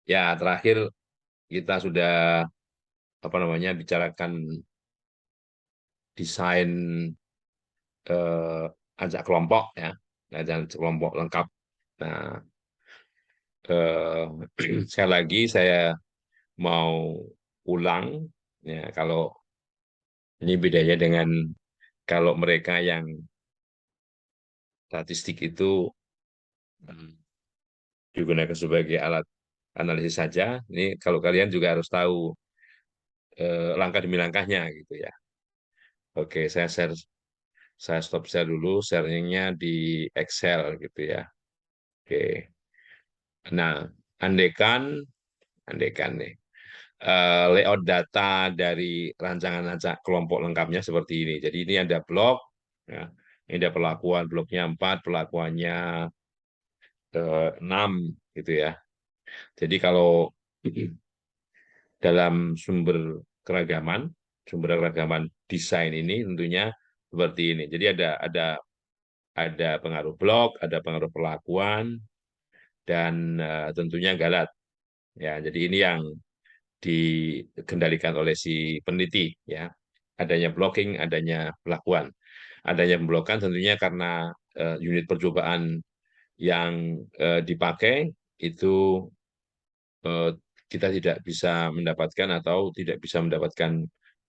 Ya, terakhir kita sudah bicarakan desain ajak kelompok ya, ajak kelompok lengkap. Nah, sekali lagi saya mau ulang ya, kalau ini bedanya dengan kalau mereka yang statistik itu hmm, digunakan sebagai alat analisis saja. Ini kalau kalian juga harus tahu langkah demi langkahnya gitu ya. Oke, saya stop share dulu, sharingnya di Excel gitu ya. Oke, nah andaikan, andaikan nih layout data dari rancangan acak kelompok lengkapnya seperti ini. Jadi ini ada blok, ya. Ini ada perlakuan bloknya 4, perlakuannya 6 gitu ya. Jadi kalau dalam sumber keragaman desain ini tentunya seperti ini. Jadi ada pengaruh blok, ada pengaruh perlakuan, dan tentunya galat. Ya, jadi ini yang dikendalikan oleh si peneliti ya. Adanya blocking, adanya pelakuan. Adanya pemblokan tentunya karena unit percobaan yang dipakai itu eh, kita tidak bisa mendapatkan atau tidak bisa mendapatkan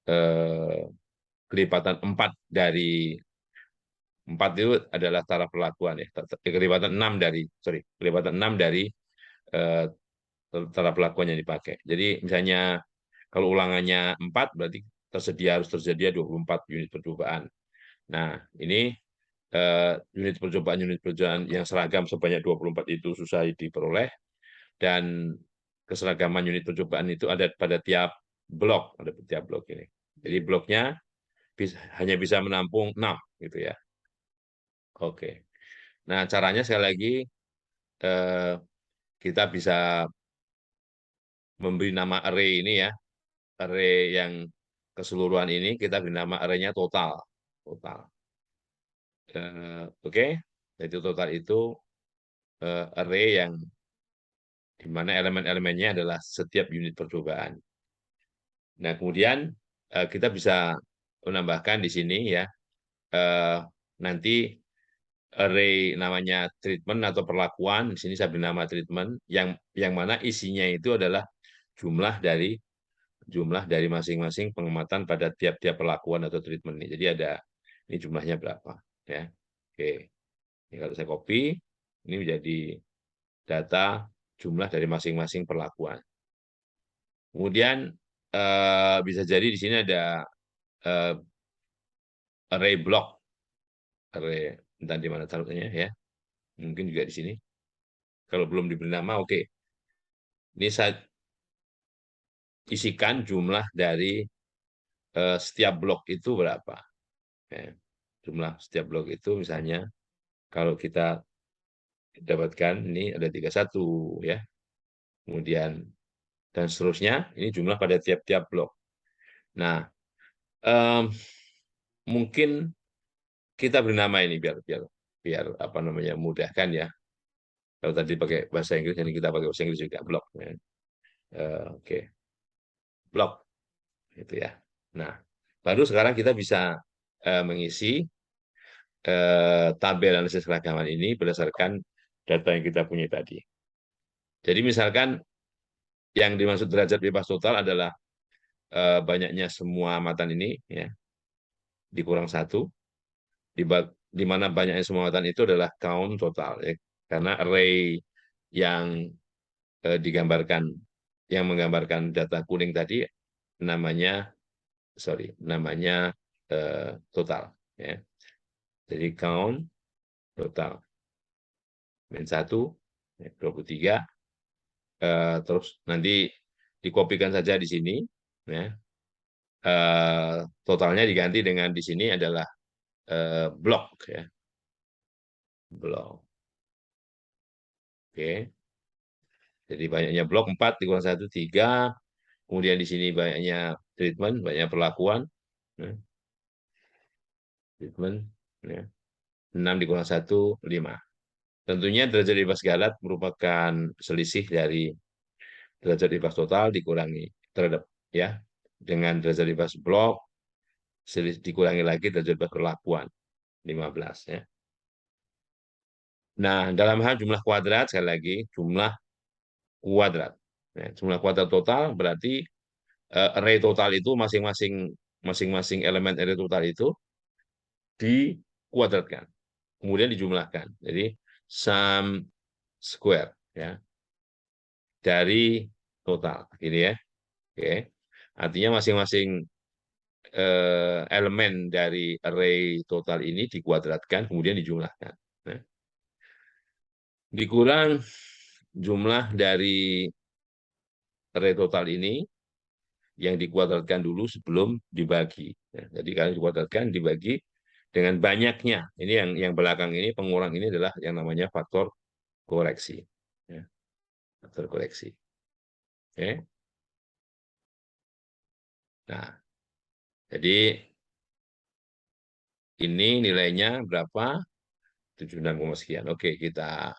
eh, kelipatan 4 dari 4 itu adalah taraf perlakuan ya. Kelipatan 6 dari kelipatan 6 dari eh, taraf perlakuan yang dipakai. Jadi misalnya kalau ulangannya 4 berarti harus tersedia 24 unit percobaan. Nah, ini unit percobaan yang seragam sebanyak 24 itu susah diperoleh, dan keseragaman unit percobaan itu ada pada tiap blok ini. Jadi bloknya hanya bisa menampung 6 gitu ya. Oke. Nah, caranya sekali lagi eh, kita bisa memberi nama array ini ya, array yang keseluruhan ini kita beri nama arraynya total. Total. Oke. Jadi total itu array yang di mana elemen-elemennya adalah setiap unit percobaan. Nah, kemudian kita bisa menambahkan di sini ya, eh, nanti array namanya treatment atau perlakuan, di sini saya beri nama treatment, yang mana isinya itu adalah jumlah dari masing-masing pengamatan pada tiap-tiap perlakuan atau treatment ini. Jadi ada ini jumlahnya berapa ya. Oke. Ini kalau saya copy, ini menjadi data jumlah dari masing-masing perlakuan. Kemudian bisa jadi di sini ada eh, array block, array entah di mana taruhnya ya. Mungkin juga di sini. Kalau belum diberi nama, oke. Ini saya isikan jumlah dari setiap blok itu berapa. Ya. Jumlah setiap blok itu misalnya kalau kita dapatkan ini ada 31 ya. Kemudian dan seterusnya, ini jumlah pada tiap-tiap blok. Nah, em, mungkin kita beri nama ini biar biar biar apa namanya mudah kan ya. Kalau tadi pakai bahasa Inggris, ini kita pakai bahasa Inggris juga blok. Ya. Oke, blok itu ya. Nah, baru sekarang kita bisa mengisi tabel analisis keragaman ini berdasarkan data yang kita punya tadi. Jadi misalkan yang dimaksud derajat bebas total adalah banyaknya semua amatan ini ya dikurang satu, di mana banyaknya semua amatan itu adalah count total ya. Karena array yang digambarkan yang menggambarkan data kuning tadi namanya namanya total ya. Jadi count total min 1 23, terus nanti dikopikan saja di sini ya. Totalnya diganti dengan di sini adalah blok ya, blok. Oke. Jadi banyaknya blok 4 dikurang 1 3, kemudian di sini banyaknya treatment, banyak perlakuan ya. Treatment ya. 6 dikurang 1 5. Tentunya derajat bebas galat merupakan selisih dari derajat bebas total dikurangi terhadap ya dengan derajat bebas blok dikurangi lagi derajat bebas perlakuan 15 ya. Nah, dalam hal jumlah kuadrat sekali lagi jumlah kuadrat. Nah, jumlah kuadrat total berarti array total itu masing-masing elemen array total itu dikuadratkan, kemudian dijumlahkan. Jadi sum square ya dari total, ini ya. Oke. Artinya masing-masing elemen dari array total ini dikuadratkan, kemudian dijumlahkan. Nah, dikurang jumlah dari array total ini yang dikuadratkan dulu sebelum dibagi. Ya, jadi kalau dikuadratkan dibagi dengan banyaknya. Ini yang belakang ini pengurang ini adalah yang namanya faktor koreksi. Ya, faktor koreksi. Oke. Nah, jadi ini nilainya berapa? 76, sekian. Oke, kita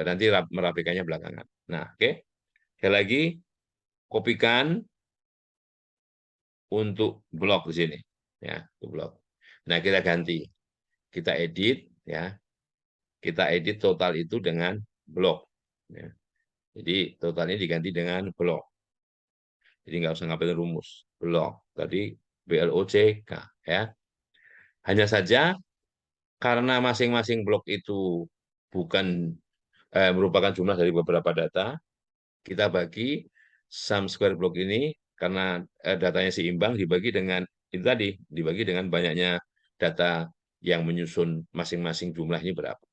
nanti merapikannya belakangan. Nah, oke. Sekali lagi, kopikan untuk blok di sini. Ya, untuk blok. Nah, kita ganti. Kita edit, ya. Kita edit total itu dengan blok. Ya. Jadi, totalnya diganti dengan blok. Jadi, nggak usah ngapain rumus. Blok. Tadi BLOCK. Ya. Hanya saja, karena masing-masing blok itu bukan merupakan jumlah dari beberapa data, kita bagi sum square block ini karena datanya seimbang dibagi dengan itu tadi, dibagi dengan banyaknya data yang menyusun masing-masing jumlah ini berapa.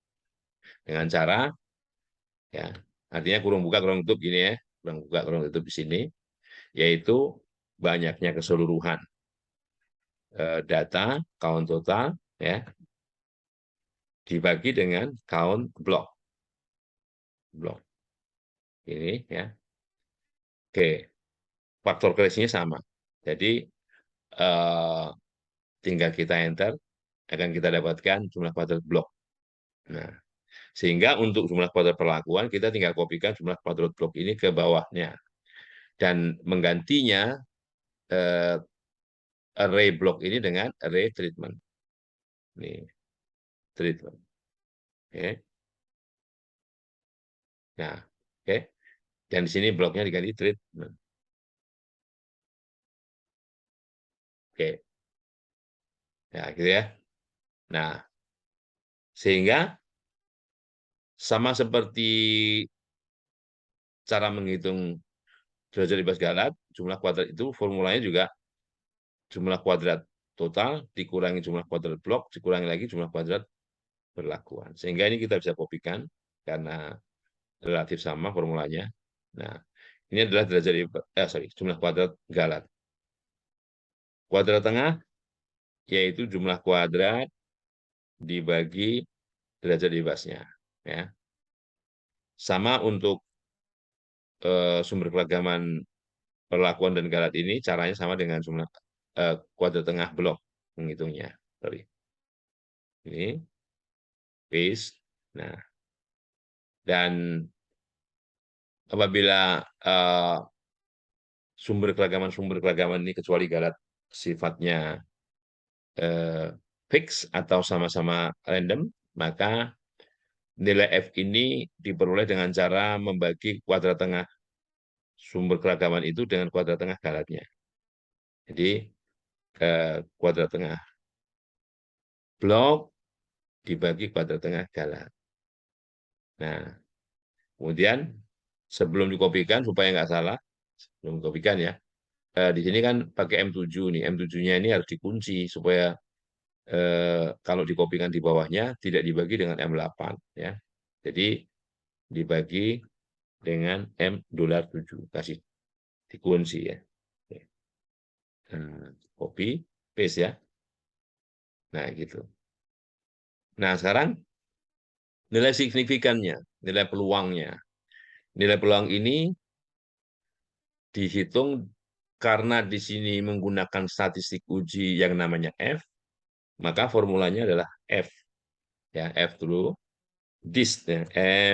Dengan cara ya, artinya kurung buka kurung tutup gini ya, kurung buka kurung tutup di sini, yaitu banyaknya keseluruhan data count total ya dibagi dengan count block ini ya. Oke, faktor koreksinya sama. Jadi eh, tinggal kita enter, akan kita dapatkan jumlah kuadrat blok. Nah, sehingga untuk jumlah kuadrat perlakuan, kita tinggal kopikan jumlah kuadrat blok ini ke bawahnya. Dan menggantinya eh, array blok ini dengan array treatment. Ini, treatment. Oke. Nah, oke. Dan di sini bloknya diganti treatment. Oke. Nah, gitu ya. Nah, sehingga sama seperti cara menghitung derajat bebas Galat, jumlah kuadrat itu formulanya juga jumlah kuadrat total dikurangi jumlah kuadrat blok, dikurangi lagi jumlah kuadrat perlakuan. Sehingga ini kita bisa kopikan karena relatif sama formulanya. Nah, ini adalah derajat jumlah kuadrat Galat. Kuadrat tengah yaitu jumlah kuadrat dibagi derajat bebasnya. Ya. Sama untuk sumber keragaman perlakuan dan Galat ini caranya sama dengan jumlah kuadrat tengah blok menghitungnya. Sorry. Ini paste. Nah, dan apabila sumber keragaman ini kecuali Galat sifatnya fix atau sama-sama random, maka nilai F ini diperoleh dengan cara membagi kuadrat tengah sumber keragaman itu dengan kuadrat tengah Galatnya. Jadi kuadrat tengah blok dibagi kuadrat tengah Galat. Nah, kemudian sebelum dikopikan supaya nggak salah, sebelum dikopikan ya, di sini kan pakai M7 nih, M7-nya ini harus dikunci supaya kalau dikopikan di bawahnya tidak dibagi dengan M8 ya. Jadi dibagi dengan M$7 kasih dikunci ya. Nah, copy paste ya. Nah, gitu. Nah, sekarang nilai signifikannya, nilai peluangnya. Nilai peluang ini dihitung karena di sini menggunakan statistik uji yang namanya F, maka formulanya adalah F. Ya, F dulu, dis, ya,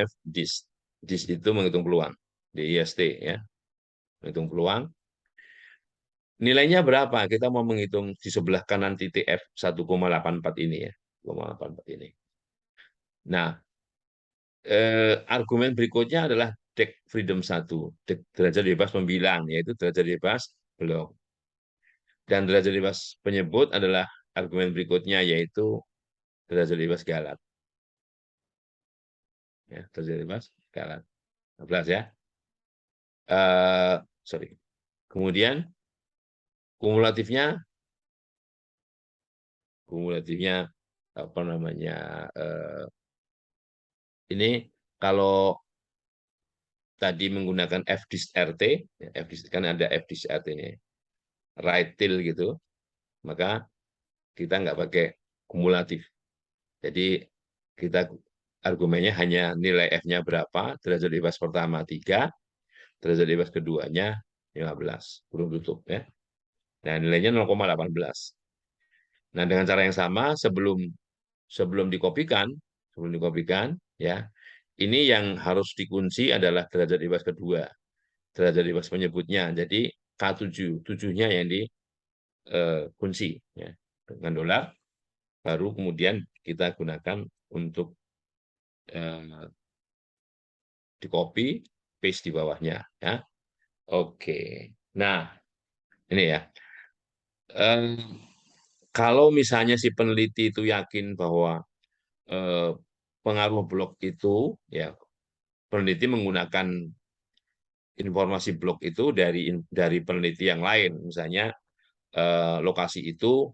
F dis. Dis itu menghitung peluang. di IST ya, menghitung peluang. Nilainya berapa? Kita mau menghitung di sebelah kanan titik F 1,84 ini ya, 1,84 ini. Nah, argumen berikutnya adalah dek freedom 1, dek derajat bebas pembilang, yaitu derajat bebas blok. Dan derajat bebas penyebut adalah argumen berikutnya, yaitu derajat bebas Galat. Ya, derajat bebas Galat. 14 ya. Sorry. Kemudian kumulatifnya, kumulatifnya apa namanya? eh, ini kalau tadi menggunakan FDIS RT, ya, FDIS, kan ada FDIS RT ini, right till gitu, maka kita nggak pakai kumulatif. Jadi kita argumennya hanya nilai F-nya berapa, derajat bebas pertama 3, derajat bebas keduanya 15, kurung tutup ya. Nah, nilainya 0,18. Nah, dengan cara yang sama sebelum sebelum dikopikan, sebelum dikopikan ya, ini yang harus dikunci adalah derajat bebas kedua, derajat bebas penyebutnya. Jadi K7, 7-nya yang dikunci ya, dengan dolar, baru kemudian kita gunakan untuk eh, di copy, paste di bawahnya ya. Oke. Nah, ini ya. Eh, Kalau misalnya si peneliti itu yakin bahwa eh, pengaruh blok itu ya, peneliti menggunakan informasi blok itu dari peneliti yang lain. Misalnya lokasi itu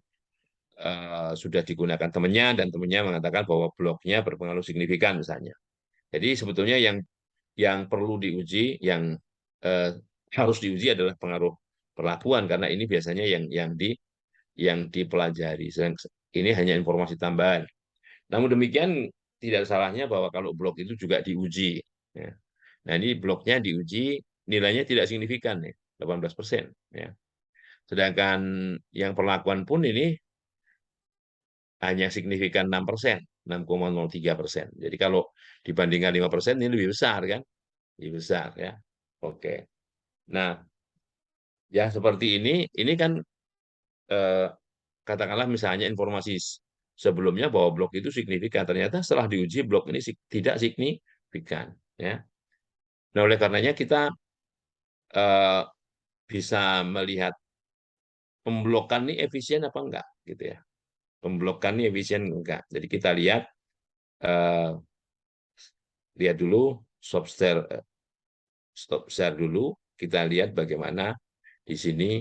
sudah digunakan temannya dan temannya mengatakan bahwa bloknya berpengaruh signifikan misalnya. Jadi sebetulnya yang perlu diuji, yang eh, harus diuji adalah pengaruh perlakuan karena ini biasanya yang dipelajari. Ini hanya informasi tambahan. Namun demikian tidak salahnya bahwa kalau blok itu juga diuji. Ya. Nah ini bloknya diuji nilainya tidak signifikan ya, 18%. Ya. Sedangkan yang perlakuan pun ini hanya signifikan 6%, 6,03%. Jadi kalau dibandingkan 5% ini lebih besar kan? Lebih besar ya. Oke. Nah, ya seperti ini kan eh, katakanlah misalnya informasi sebelumnya bahwa blok itu signifikan, ternyata setelah diuji blok ini tidak signifikan. Ya. Nah, oleh karenanya kita eh, bisa melihat pemblokan ini efisien apa enggak, gitu ya. Pemblokan ini efisien enggak. Jadi kita lihat eh, lihat dulu stop share stop share dulu. Kita lihat bagaimana di sini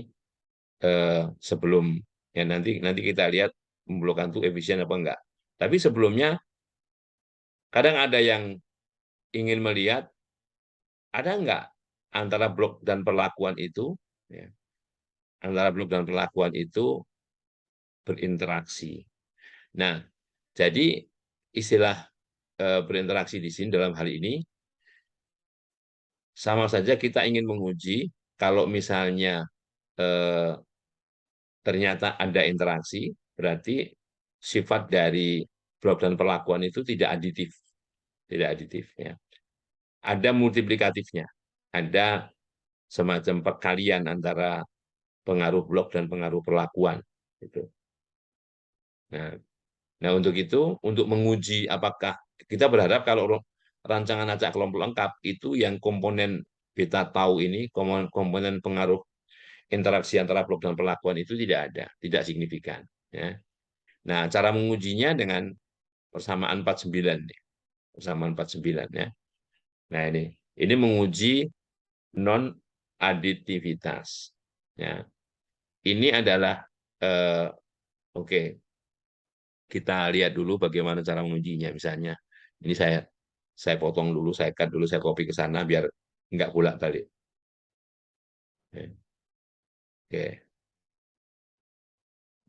sebelum ya nanti nanti kita lihat pemblokan itu efisien apa enggak. Tapi sebelumnya kadang ada yang ingin melihat ada enggak antara blok dan perlakuan itu, ya, antara blok dan perlakuan itu berinteraksi. Nah, jadi istilah berinteraksi di sini dalam hal ini sama saja kita ingin menguji kalau misalnya eh, ternyata ada interaksi, berarti sifat dari blok dan perlakuan itu tidak aditif, tidak aditif ya. Ada multiplikatifnya, ada semacam perkalian antara pengaruh blok dan pengaruh perlakuan itu. Nah, nah untuk itu, untuk menguji apakah kita berharap kalau rancangan acak kelompok lengkap itu yang komponen beta tau ini, komponen pengaruh interaksi antara blok dan perlakuan itu tidak ada, tidak signifikan. Ya. Nah, cara mengujinya dengan persamaan 49 nih, persamaan 49 ya. Nah ini menguji non aditivitas. Ya, ini adalah eh, oke. Kita lihat dulu bagaimana cara mengujinya. Misalnya, ini saya potong dulu, saya cut dulu, saya copy ke sana biar nggak bolak-balik. Oke,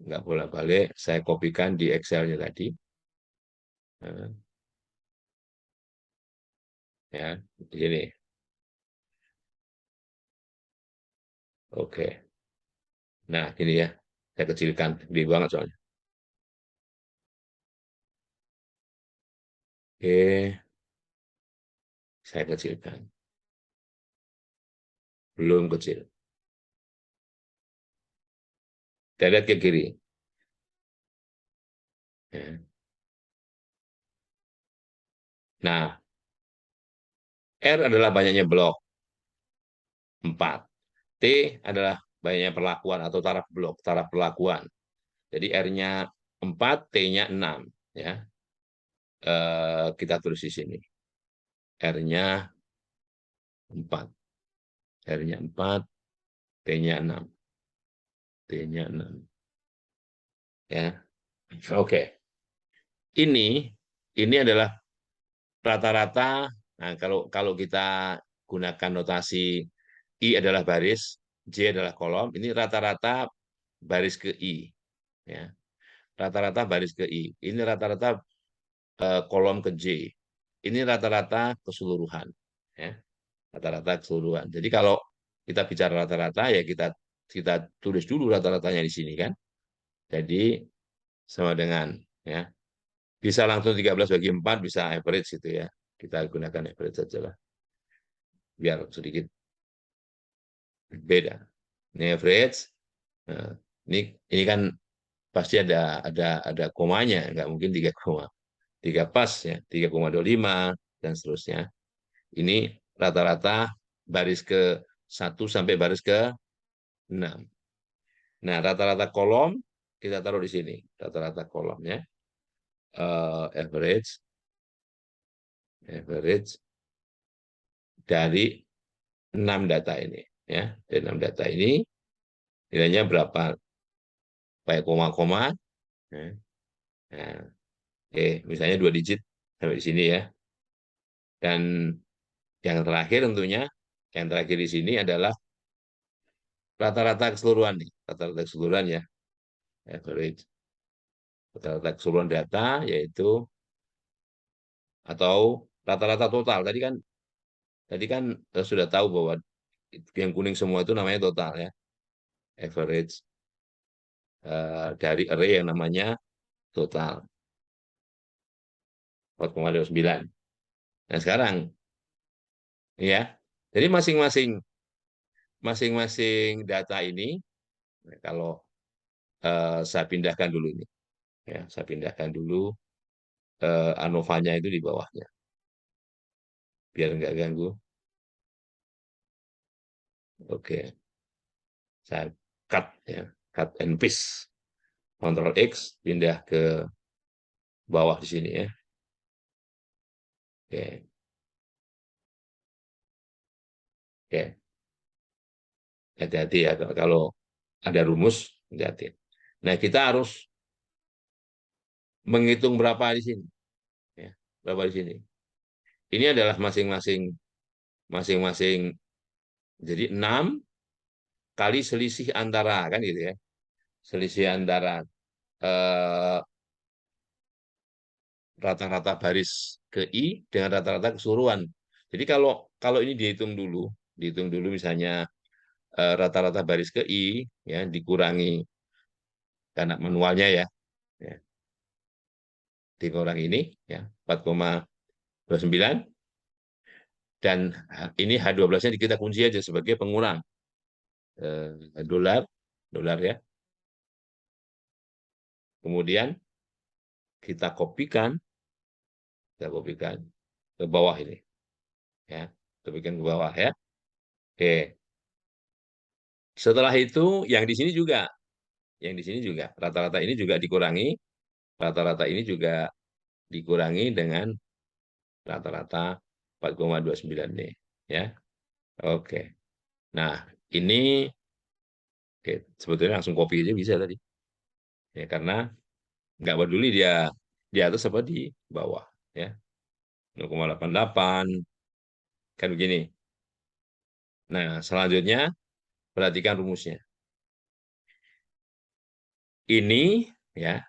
nggak bolak-balik. Saya kopikan di Excel-nya tadi. Nah, ya, di sini. Oke. Nah, ini ya. Saya kecilkan, gede banget soalnya. Oke, saya kecilkan. belum kecil. Kita lihat ke kiri. Ya. Nah, R adalah banyaknya blok 4. T adalah banyaknya perlakuan atau taraf blok, taraf perlakuan. Jadi R-nya 4, T-nya 6. Ya. Kita tulis di sini. R-nya 4. R-nya 4, T-nya 6. T-nya 6. Ya. Oke. Ini adalah rata-rata. Nah, kalau kalau kita gunakan notasi I adalah baris, J adalah kolom, ini rata-rata baris ke I. Ya. Rata-rata baris ke I. Ini rata-rata kolom ke J. Ini rata-rata keseluruhan. Ya. Rata-rata keseluruhan. Jadi kalau kita bicara rata-rata, ya kita kita tulis dulu rata-ratanya di sini kan. Jadi sama dengan, ya, bisa langsung 13 bagi 4, bisa average gitu ya. Kita gunakan average saja lah, biar sedikit beda. Ini average. Nah, ini kan pasti ada komanya, nggak mungkin 3 koma. 3 pas ya, 3,25 dan seterusnya. Ini rata-rata baris ke 1 sampai baris ke 6. Nah, rata-rata kolom kita taruh di sini. Rata-rata kolomnya average dari 6 data ini, ya. Dari 6 data ini nilainya berapa? Pakai koma-koma. Ya. Nah, misalnya 2 digit sampai di sini ya. Dan yang terakhir tentunya, yang terakhir di sini adalah rata-rata keseluruhan nih, rata-rata keseluruhan ya, average, rata-rata keseluruhan data yaitu atau rata-rata total. Tadi kan sudah tahu bahwa yang kuning semua itu namanya total ya, average dari array yang namanya total 4,29. Nah sekarang ya, jadi masing-masing data ini, kalau saya pindahkan dulu ini, ya, saya pindahkan dulu ANOVA-nya itu di bawahnya, biar nggak ganggu. Oke, saya cut ya, cut and paste, Ctrl X, pindah ke bawah di sini ya. Oke, oke, hati-hati ya kalau ada rumus, hati-hati. Nah, kita harus menghitung berapa di sini, ya, berapa di sini. Ini adalah masing-masing. Jadi 6 kali selisih antara kan gitu ya. Selisih antara eh, rata-rata baris ke I dengan rata-rata keseluruhan. Jadi kalau kalau ini dihitung dulu misalnya rata-rata baris ke I ya dikurangi karena manualnya ya, ya dikurangi ini ya 4,29 dan ini H12-nya kita kunci aja sebagai pengurang dolar dolar ya. Kemudian kita kopikan ke bawah ini ya, kopikan ke bawah ya. Oke. Setelah itu yang di sini juga rata-rata ini juga dikurangi, rata-rata ini juga dikurangi dengan rata-rata 4,29 nih ya. Oke. Nah, ini oke, sebetulnya langsung copy aja bisa tadi. Ya karena nggak peduli dia di atas apa di bawah ya. 0,88 kan begini. Nah, selanjutnya perhatikan rumusnya. Ini ya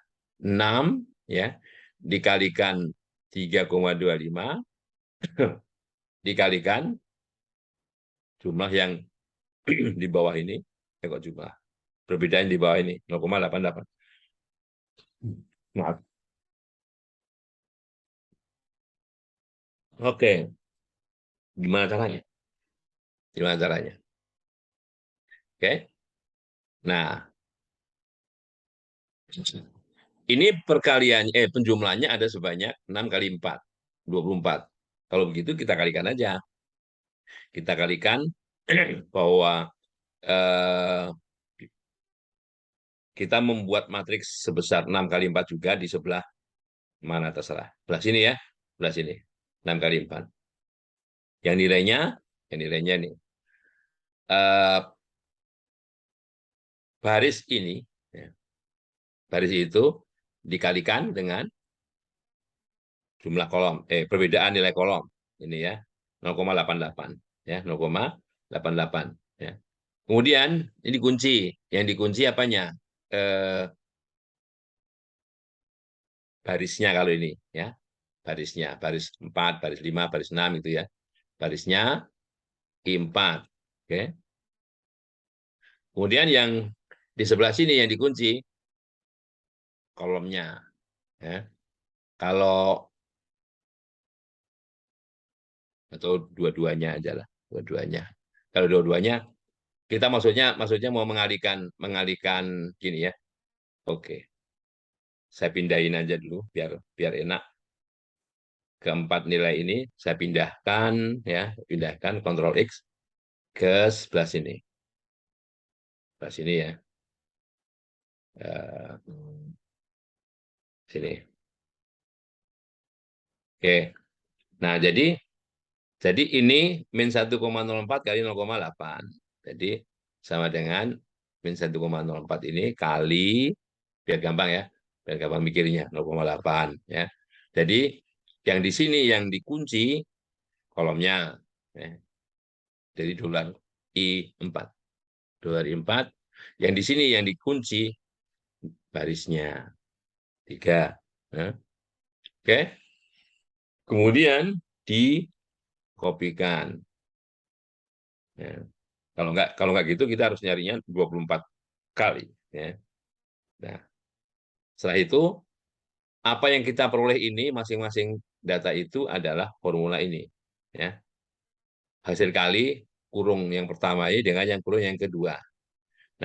6 ya dikalikan 3,25 dikalikan jumlah yang di bawah ini, kok jumlah perbedaan di bawah ini 0,88. Maaf. Oke, gimana caranya? Gimana caranya? Oke. Nah, ini perkalian penjumlahnya ada sebanyak 6 kali 4, 24. Kalau begitu kita kalikan aja. Kita kalikan bahwa eh, kita membuat matriks sebesar 6 kali 4 juga di sebelah mana terserah. Sebelah sini ya, sebelah sini. 6 kali 4. Yang nilainya nih. eh, baris ini, ya, baris itu dikalikan dengan jumlah kolom, perbedaan nilai kolom. Ini ya, 0,88. Ya, 0,88. Ya. Kemudian, ini kunci. Yang dikunci apanya? Eh, barisnya kalau ini. Ya, barisnya. Baris 4, baris 5, baris 6 itu ya. Barisnya I4. Oke. Kemudian yang di sebelah sini yang dikunci, kolomnya. Ya. Kalau atau dua-duanya aja lah, dua-duanya. Kalau dua-duanya, kita maksudnya mau mengalihkan gini ya. Oke, saya pindahin aja dulu biar biar enak. Keempat nilai ini saya pindahkan ya, pindahkan Ctrl X ke sebelah sini, sebelah sini ya, Eh, sini. Oke, nah jadi ini min 1,04 kali 0,8. Jadi sama dengan min 1,04 ini kali, biar gampang ya, biar gampang mikirnya, 0,8. Ya. Jadi yang di sini yang dikunci kolomnya. Ya. Jadi dolar I4. Yang di sini yang dikunci barisnya. 3. Ya. Oke. Kemudian dikopikan. Ya. Kalau nggak gitu kita harus nyarinya 24 kali. Ya. Nah, setelah itu apa yang kita peroleh ini masing-masing data itu adalah formula ini. Ya. Hasil kali kurung yang pertama ini dengan yang kurung yang kedua.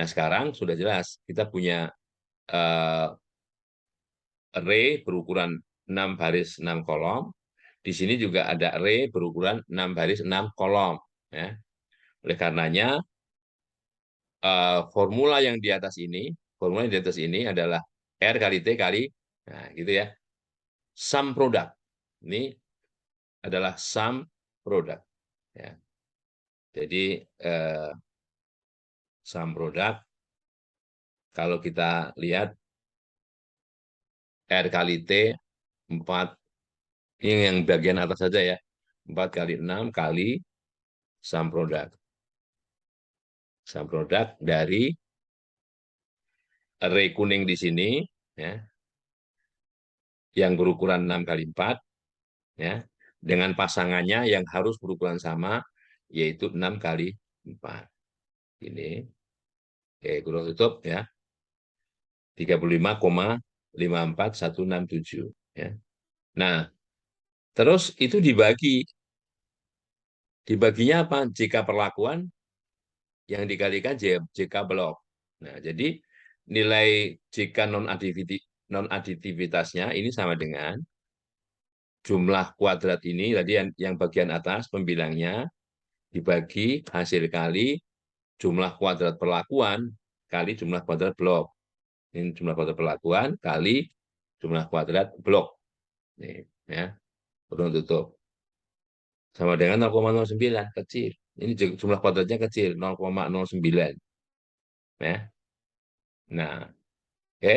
Nah, sekarang sudah jelas kita punya uh, array berukuran 6 baris 6 kolom. Di sini juga ada array berukuran 6 baris 6 kolom. Ya. Oleh karenanya, formula yang di atas ini adalah R kali T kali, nah gitu ya, sum product. Ini adalah sum product. Ya. Jadi, sum product, kalau kita lihat R kali T, 4, ini yang bagian atas saja ya, 4 kali 6 kali sum product. Sum product dari array kuning di sini, ya, yang berukuran 6 kali 4, ya, dengan pasangannya yang harus berukuran sama, yaitu 6 kali 4. Ini, kurang tutup, ya, 35,54167. Ya. Nah, terus itu dibaginya apa? Jika perlakuan yang dikalikan JK blok. Nah, jadi nilai jika non-aditivitasnya ini sama dengan jumlah kuadrat ini, tadi yang bagian atas pembilangnya, dibagi hasil kali jumlah kuadrat perlakuan kali jumlah kuadrat blok. Ini jumlah kuadrat perlakuan kali jumlah kuadrat blok. Nih, ya, kurung tutup. Sama dengan 0,09, kecil. Ini jumlah kuadratnya kecil, 0,09. Ya. Nah, oke.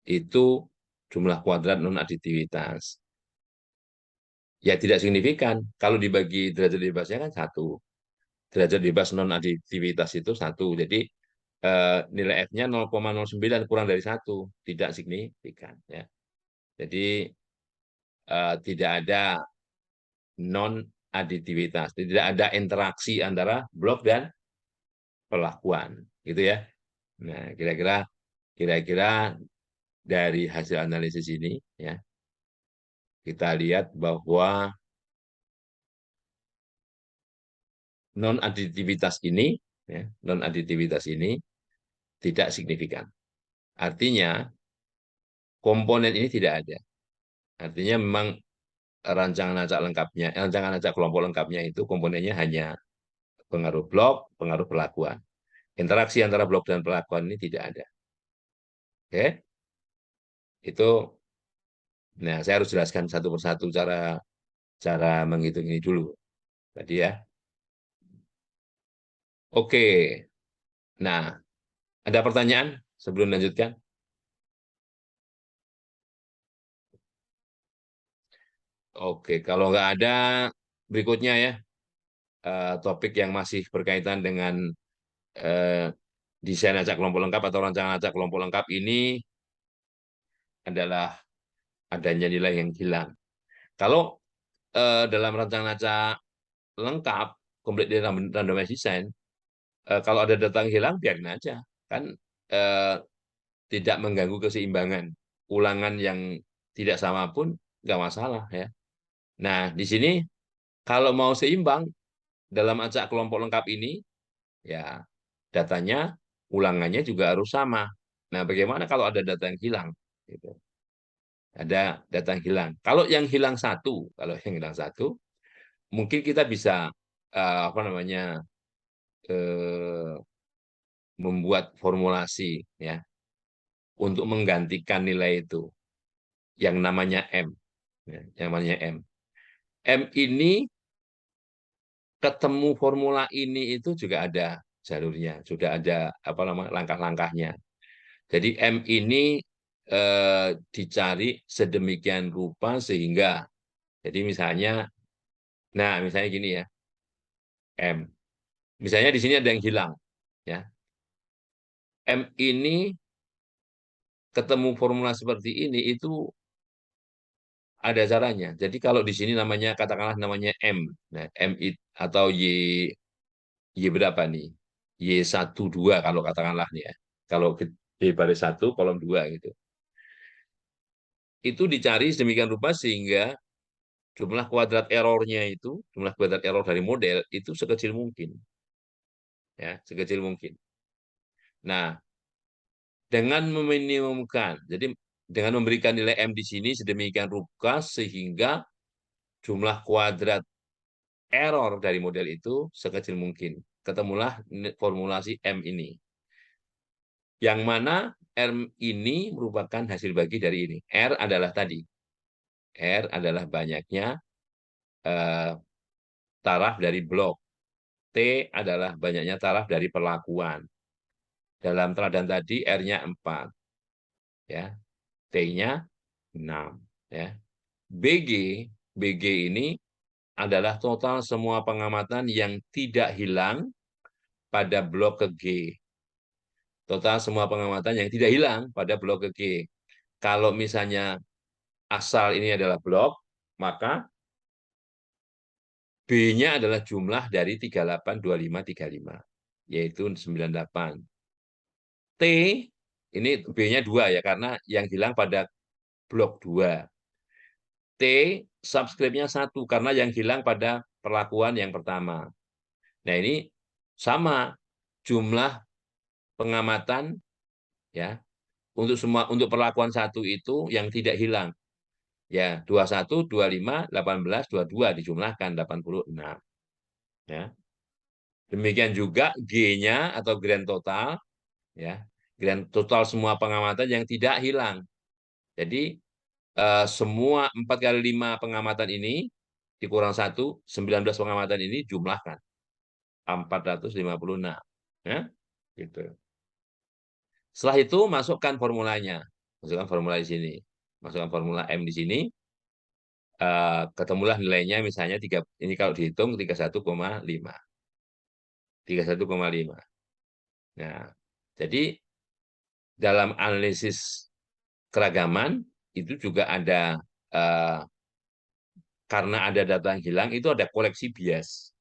Itu jumlah kuadrat non-aditivitas. Ya tidak signifikan. Kalau dibagi derajat bebasnya kan 1. Derajat bebas non-aditivitas itu 1. Jadi nilai F-nya 0,09 kurang dari 1. Tidak signifikan. Ya. Jadi tidak ada non-aditivitas. Tidak ada interaksi antara blok dan perlakuan. Gitu ya. Nah, kira-kira dari hasil analisis ini ya, kita lihat bahwa non-aditivitas ini, ya, non-aditivitas ini tidak signifikan. Artinya komponen ini tidak ada. Artinya memang rancangan acak lengkapnya, rancangan acak kelompok lengkapnya itu komponennya hanya pengaruh blok, pengaruh perlakuan. Interaksi antara blok dan perlakuan ini tidak ada. Oke, itu. Nah, saya harus jelaskan satu persatu cara cara menghitung ini dulu. Tadi ya. Oke. Nah, ada pertanyaan sebelum lanjutkan? Oke, kalau nggak ada, berikutnya ya, topik yang masih berkaitan dengan eh, desain acak kelompok lengkap atau rancangan acak kelompok lengkap ini adalah adanya nilai yang hilang. Kalau dalam rancangan acak lengkap, complete randomized design, kalau ada data yang hilang, biarin aja. Kan eh, tidak mengganggu keseimbangan. Ulangan yang tidak sama pun nggak masalah ya. Nah, di sini kalau mau seimbang dalam acak kelompok lengkap ini, ya datanya ulangannya juga harus sama. Nah, bagaimana kalau ada data yang hilang? Gitu. Ada data yang hilang. Kalau yang hilang satu, mungkin kita bisa apa namanya eh, membuat formulasi ya untuk menggantikan nilai itu yang namanya M, ya, yang namanya M. M ini ketemu formula ini itu juga ada jalurnya, sudah ada apa namanya langkah-langkahnya. Jadi M ini dicari sedemikian rupa sehingga jadi misalnya gini ya, M. Misalnya di sini ada yang hilang ya. M ini ketemu formula seperti ini itu ada caranya. Jadi kalau di sini namanya katakanlah namanya M. Nah, atau Y berapa nih? Y12 kalau katakanlah nih ya. Kalau Y baris 1 kolom 2 gitu. Itu dicari sedemikian rupa sehingga jumlah kuadrat error dari model itu sekecil mungkin. Ya, sekecil mungkin. Nah, dengan meminimumkan, jadi dengan memberikan nilai M di sini sedemikian rupa sehingga jumlah kuadrat error dari model itu sekecil mungkin. Ketemulah formulasi M ini. Yang mana R ini merupakan hasil bagi dari ini. R adalah tadi. R adalah banyaknya eh, taraf dari blok. T adalah banyaknya taraf dari perlakuan. Dalam teladan tadi R-nya 4. Ya. T-nya 6. Ya. BG, BG ini adalah total semua pengamatan yang tidak hilang pada blok ke G. Total semua pengamatan yang tidak hilang pada blok ke G. Kalau misalnya asal ini adalah blok, maka B-nya adalah jumlah dari 382535, yaitu 98. T, ini B-nya 2 ya, karena yang hilang pada blok 2. T, subscript-nya 1, karena yang hilang pada perlakuan yang pertama. Nah, ini sama jumlah pengamatan ya untuk perlakuan 1 itu yang tidak hilang. Ya, 21, 25, 18, 22 dijumlahkan 86. Ya. Demikian juga G-nya atau grand total ya. Grand total semua pengamatan yang tidak hilang. Jadi semua 4 kali 5 pengamatan ini dikurang 1, 19 pengamatan ini jumlahkan 456. Ya. Gitu. Setelah itu masukkan formulanya. Masukkan formula di sini. Masukkan formula M di sini. Ketemulah nilainya misalnya ini kalau dihitung 31,5. 31,5. Nah, jadi dalam analisis keragaman itu juga ada eh, karena ada data yang hilang itu ada koreksi bias.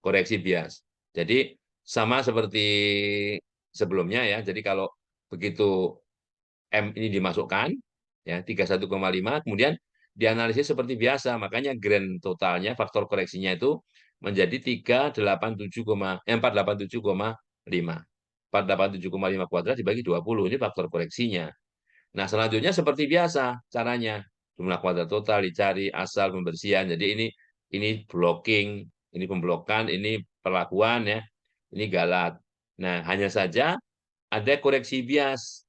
Koreksi bias. Jadi sama seperti sebelumnya ya. Jadi kalau begitu M ini dimasukkan ya 31,5 kemudian dianalisis seperti biasa. Makanya grand totalnya faktor koreksinya itu menjadi 487,5. 487,5 kuadrat dibagi 20, ini faktor koreksinya. Nah, selanjutnya seperti biasa caranya. Jumlah kuadrat total dicari, asal pembersihan. Jadi ini blocking, ini pemblokan, ini perlakuan ya. Ini galat. Nah, hanya saja ada koreksi bias.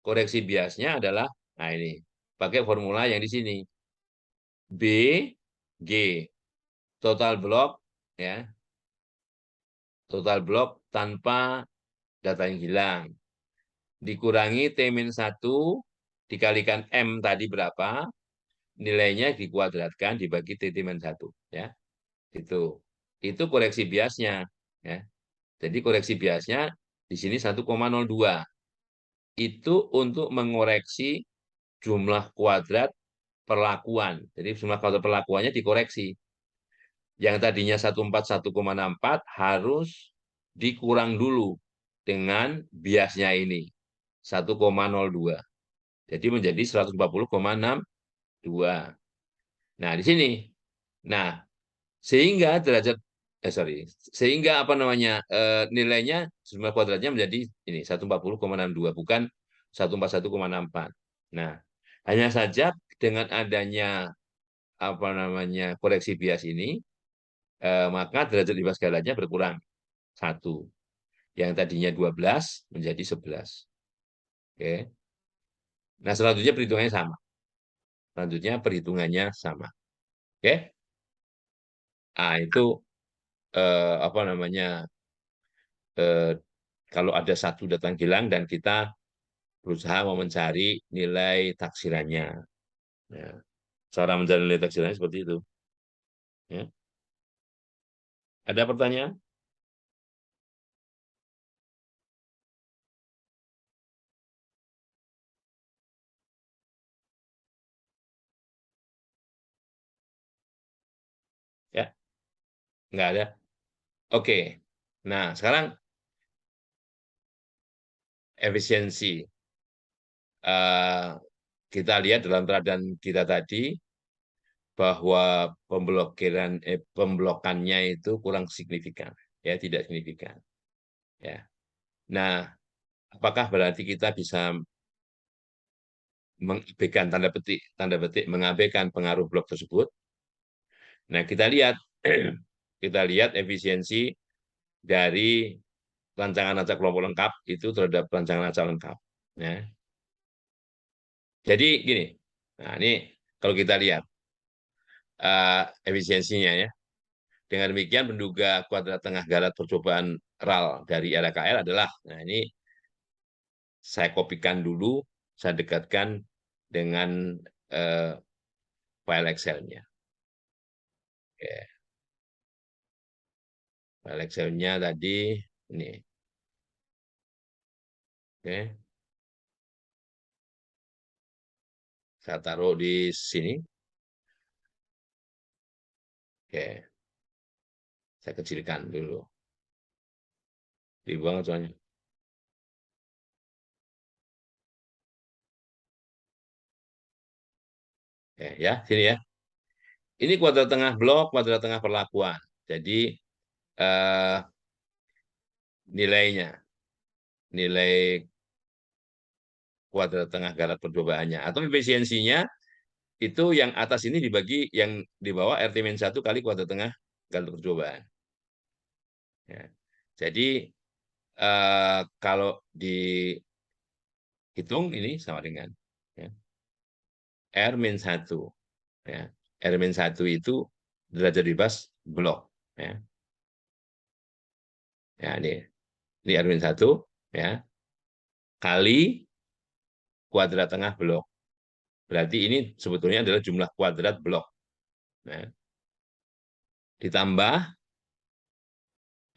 Koreksi biasnya adalah nah ini, pakai formula yang di sini. B G total blok ya. Total blok tanpa data yang hilang. Dikurangi T-1 dikalikan M tadi berapa, nilainya dikuadratkan dibagi T-1 ya. Itu koreksi biasnya ya. Jadi koreksi biasnya di sini 1,02. Itu untuk mengoreksi jumlah kuadrat perlakuan. Jadi jumlah kuadrat perlakuannya dikoreksi. Yang tadinya 141,64 harus dikurang dulu dengan biasnya ini 1,02. Jadi menjadi 140,62. Nah, di sini. Nah, sehingga derajat sehingga apa namanya nilainya jumlah kuadratnya menjadi ini 140,62 bukan 141,64. Nah, hanya saja dengan adanya apa namanya koreksi bias ini maka derajat bebas galatnya berkurang satu. Yang tadinya 12 menjadi 11. Oke. Nah, Selanjutnya perhitungannya sama. Oke. Ah, itu apa namanya eh, kalau ada satu datang hilang dan kita berusaha mau mencari nilai taksirannya. Ya. Cara mencari nilai taksirannya seperti itu. Ya. Ada pertanyaan? Ya, nggak ada. Oke. Nah, sekarang efisiensi. Eh, kita lihat dalam teladan kita tadi bahwa pemblokannya itu kurang signifikan, ya tidak signifikan. Ya. Nah, apakah berarti kita bisa mengabaikan tanda petik mengabaikan pengaruh blok tersebut? Nah, kita lihat efisiensi dari rancangan acak kelompok lengkap itu terhadap rancangan acak lengkap. Ya. Jadi gini, nah ini kalau kita lihat efisiensinya ya. Dengan demikian menduga kuadrat tengah galat percobaan RAL dari RKL adalah, nah ini saya kopikan dulu, saya dekatkan dengan eh, file Excel-nya. Oke. File Excel-nya tadi ini. Oke. Saya taruh di sini. Oke. Saya kecilkan dulu. Dibuang soalnya. Oke, ya, sini ya. Ini kuadrat tengah blok, kuadrat tengah perlakuan. Jadi eh, nilainya, nilai kuadrat tengah galat percobaannya atau efisiensinya itu yang atas ini dibagi yang di bawah RT-1 kali kuadrat tengah galat percobaan. Ya. Jadi kalau dihitung ini sama dengan ya, R-1. Ya. R-1 itu derajat bebas blok. Ya, ya ini R-1 ya, kali kuadrat tengah blok. Berarti ini sebetulnya adalah jumlah kuadrat blok. Nah, ditambah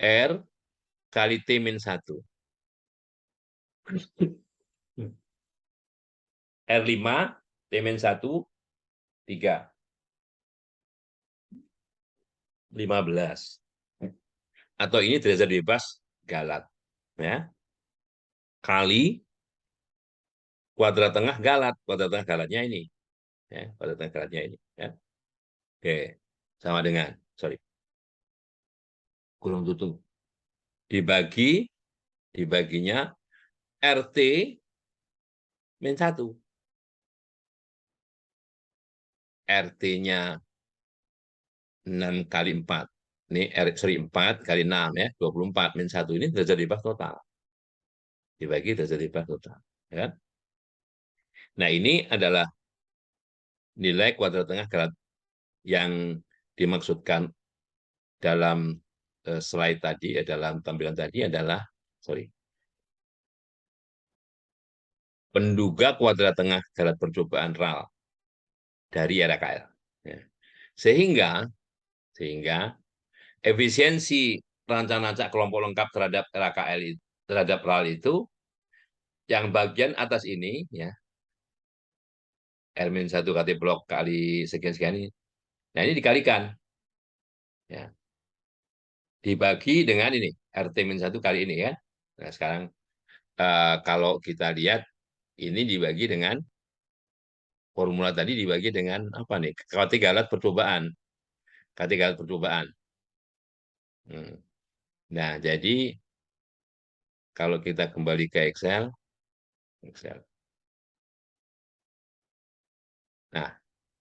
R kali T-1. R5, T-1, 3. 15. Atau ini derajat bebas galat. Ya. Kali kuadrat tengah galat. Kuadrat tengah galatnya ini. Ya, kuadrat tengah galatnya ini. Ya. Oke. Sama dengan, sorry. kurung tutup. Dibaginya RT min 1. RT-nya 6 kali 4. Ini sorry, 4 kali 6 ya, 24 min 1 ini derajat bebas total. Dibagi derajat bebas total. Ya. Nah, ini adalah nilai kuadrat tengah galat yang dimaksudkan dalam slide tadi, dalam tampilan tadi adalah, sorry, penduga kuadrat tengah galat percobaan RAL dari RKL. Ya. Sehingga efisiensi rancang-rancang kelompok lengkap terhadap RKL terhadap RAL itu yang bagian atas ini ya, R-1 kali blok kali sekian-sekian ini. Nah, ini dikalikan ya. Dibagi dengan ini RT-1 kali ini ya. Nah, sekarang kalau kita lihat ini dibagi dengan formula tadi dibagi dengan apa nih? Katigalat percobaan. Katigalat percobaan. Nah, jadi kalau kita kembali ke Excel. Nah,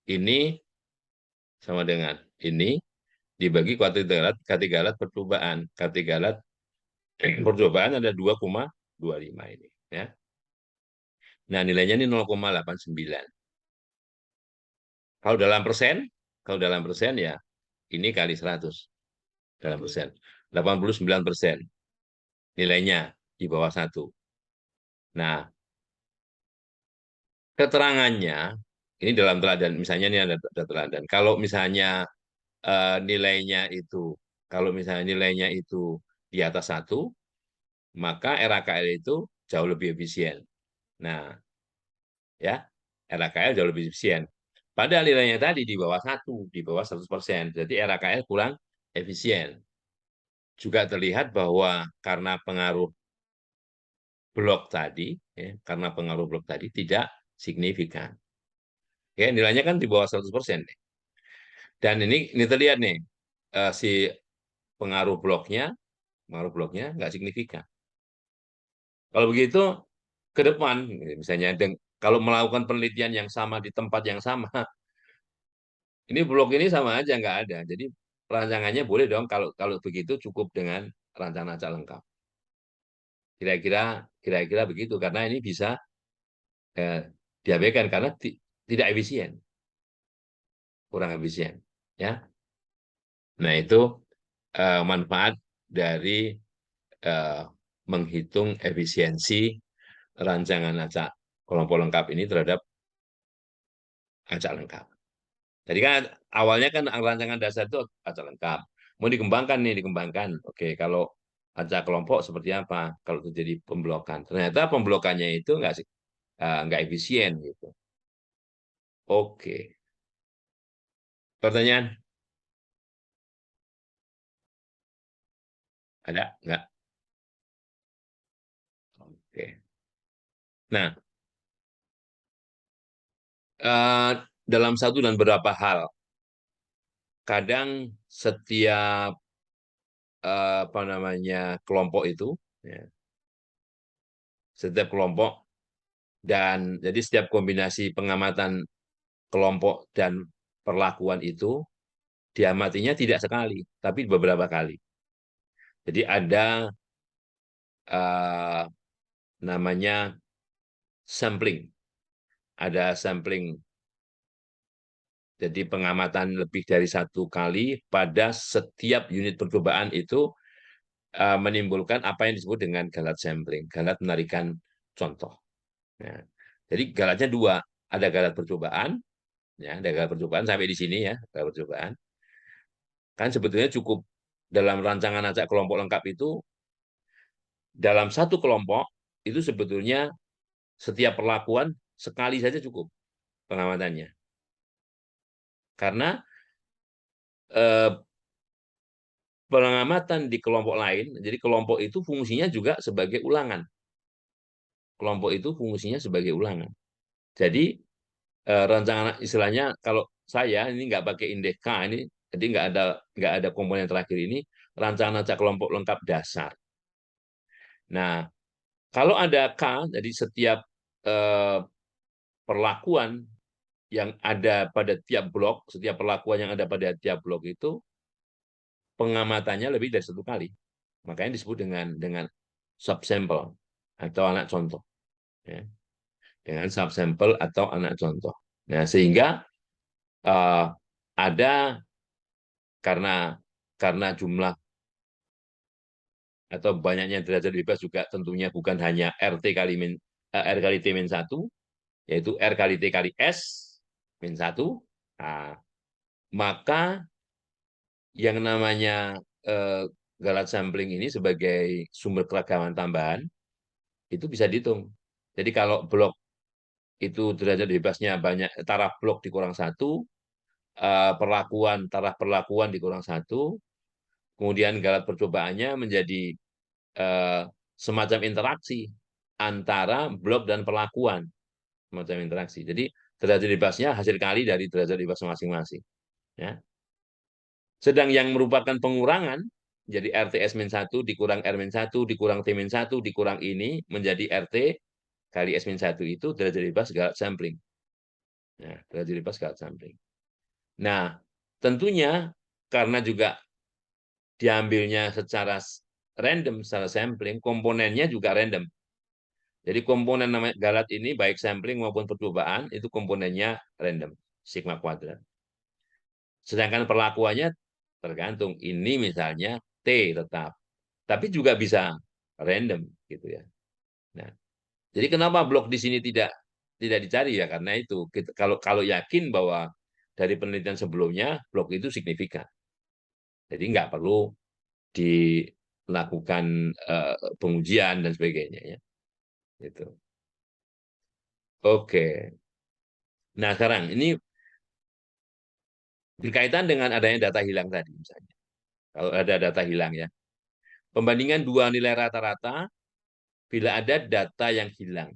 ini sama dengan ini dibagi katigalat percobaan. Katigalat percobaan ada 2,25 ini. Ya. Nah, nilainya ini 0,89. Kalau dalam persen ya ini kali 100 dalam persen. 89% nilainya di bawah 1. Nah, keterangannya ini dalam teladan, misalnya ini ada teladan. Kalau misalnya nilainya itu, kalau misalnya nilainya itu di atas 1, maka RAKL itu jauh lebih efisien. Nah, ya, RAKL jauh lebih efisien. Padahal nilainya tadi di bawah 1, di bawah 100%. Jadi RAKL kurang efisien. Juga terlihat bahwa karena pengaruh blok tadi, ya, karena pengaruh blok tadi tidak signifikan. Ya, nilainya kan di bawah 100%. Dan ini terlihat nih, si pengaruh bloknya nggak signifikan. Kalau begitu, ke depan, misalnya kalau melakukan penelitian yang sama di tempat yang sama, ini blok ini sama aja nggak ada. Jadi rancangannya boleh dong kalau kalau begitu cukup dengan rancangan acak lengkap. Kira-kira begitu karena ini bisa eh, diabaikan karena tidak efisien, kurang efisien, ya. Nah itu manfaat dari eh, menghitung efisiensi rancangan acak kelompok lengkap ini terhadap acak lengkap. Jadi kan awalnya kan rancangan dasar itu acak lengkap. Mau dikembangkan nih, dikembangkan. Oke, kalau acak kelompok seperti apa? Kalau terjadi pemblokan. Ternyata pemblokannya itu nggak efisien gitu. Oke. Pertanyaan? Ada? Nggak? Oke. Nah, eh, dalam satu dan beberapa hal, kadang setiap apa namanya kelompok itu, ya, setiap kelompok dan jadi setiap kombinasi pengamatan kelompok dan perlakuan itu diamatinya tidak sekali, tapi beberapa kali. Jadi ada namanya sampling, ada sampling. Jadi pengamatan lebih dari 1 kali pada setiap unit percobaan itu menimbulkan apa yang disebut dengan galat sampling, galat menarikan contoh. Nah, jadi galatnya 2, ada galat percobaan, ya, ada galat percobaan sampai di sini ya, galat percobaan. Kan sebetulnya cukup dalam rancangan acak kelompok lengkap itu dalam satu kelompok itu sebetulnya setiap perlakuan sekali saja cukup pengamatannya. Karena eh, pengamatan di kelompok lain, jadi kelompok itu fungsinya juga sebagai ulangan. Kelompok itu fungsinya sebagai ulangan. Jadi rancangan istilahnya kalau saya ini nggak pakai indeks K ini, jadi nggak ada komponen terakhir ini, rancangan acak kelompok lengkap dasar. Nah, kalau ada K, jadi setiap eh, perlakuan yang ada pada tiap blok, setiap perlakuan yang ada pada tiap blok itu pengamatannya lebih dari satu kali. Makanya disebut dengan subsample atau anak contoh. Ya. Dengan subsample atau anak contoh. Nah, sehingga uh, ada karena karena jumlah atau banyaknya derajat bebas juga tentunya bukan hanya R kali T min 1, yaitu R kali T kali S min 1. Nah, maka yang namanya Galat sampling ini sebagai sumber keragaman tambahan itu bisa dihitung. Jadi kalau blok itu derajat bebasnya banyak, taraf blok dikurang satu, taraf perlakuan dikurang satu, kemudian galat percobaannya menjadi eh, semacam interaksi antara blok dan perlakuan, semacam interaksi. Jadi derajat bebasnya hasil kali dari derajat bebas masing-masing. Ya. Sedang yang merupakan pengurangan, jadi RTS-1 dikurang R-1 dikurang T-1 dikurang ini menjadi RT kali S-1 itu derajat bebas galat sampling. Nah, derajat bebas galat sampling. Nah, tentunya karena juga diambilnya secara random, secara sampling, komponennya juga random. Jadi komponen namanya galat ini, baik sampling maupun percobaan, itu komponennya random, sigma kuadrat. Sedangkan perlakuannya tergantung. Ini misalnya T tetap. Tapi juga bisa random gitu ya. Nah, jadi kenapa blok di sini tidak dicari ya? Karena itu kalau kalau yakin bahwa dari penelitian sebelumnya blok itu signifikan. Jadi nggak perlu dilakukan pengujian dan sebagainya ya. Itu. Oke. Nah, sekarang ini berkaitan dengan adanya data hilang tadi misalnya. Kalau ada data hilang ya. Pembandingan dua nilai rata-rata bila ada data yang hilang.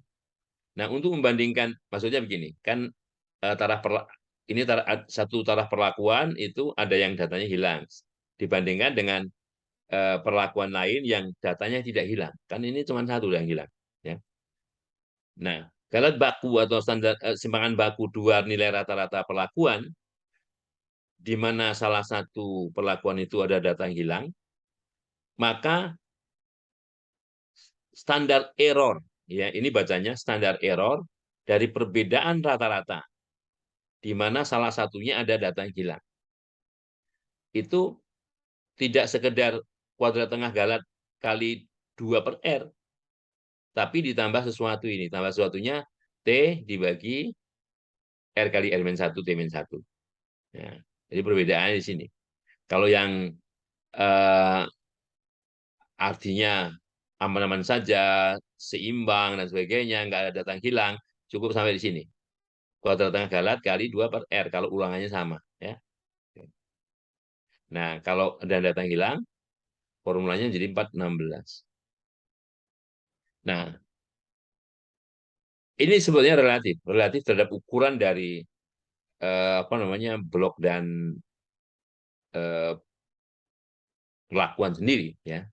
Nah, untuk membandingkan, maksudnya begini, kan taraf ini satu taraf perlakuan itu ada yang datanya hilang dibandingkan dengan perlakuan lain yang datanya tidak hilang. Kan ini cuma satu yang hilang. Ya. Nah, kalau baku atau standar simpangan baku dua nilai rata-rata perlakuan, di mana salah satu perlakuan itu ada data yang hilang, maka standar error, ya ini bacanya standar error dari perbedaan rata-rata, di mana salah satunya ada data yang hilang. Itu tidak sekedar kuadrat tengah galat kali 2 per R, tapi ditambah sesuatu ini. Tambah sesuatunya T dibagi R kali R-1 T-1. Ya, jadi perbedaannya di sini. Kalau yang eh, artinya aman-aman saja, seimbang, dan sebagainya, nggak ada data yang hilang, cukup sampai di sini. Kuadrat tengah galat kali 2 per R, kalau ulangannya sama. Ya. Nah, kalau ada data yang hilang, formulanya jadi 416. Nah, ini sebetulnya relatif terhadap ukuran dari apa namanya blok dan eh, perlakuan sendiri ya.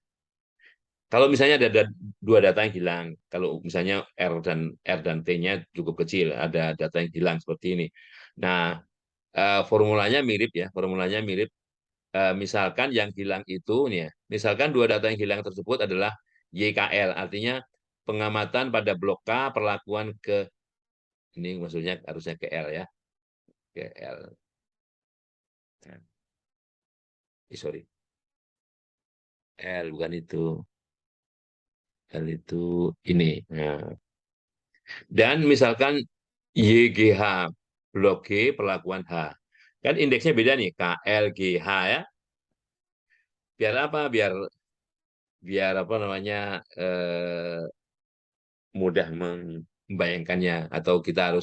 Kalau misalnya ada dua data yang hilang, kalau misalnya R dan T-nya cukup kecil, ada data yang hilang seperti ini. Nah, formulanya mirip ya, formulanya mirip. Misalkan yang hilang itu nih ya, misalkan dua data yang hilang tersebut adalah YKL, artinya pengamatan pada blok K perlakuan ke ini maksudnya harusnya ke L ya, ke L. Nah, sorry, L bukan itu. L itu ini. Nah, dan misalkan YGH blok G perlakuan H. Kan indeksnya beda nih, KLGH ya. Biar apa? Biar biar apa namanya mudah membayangkannya atau kita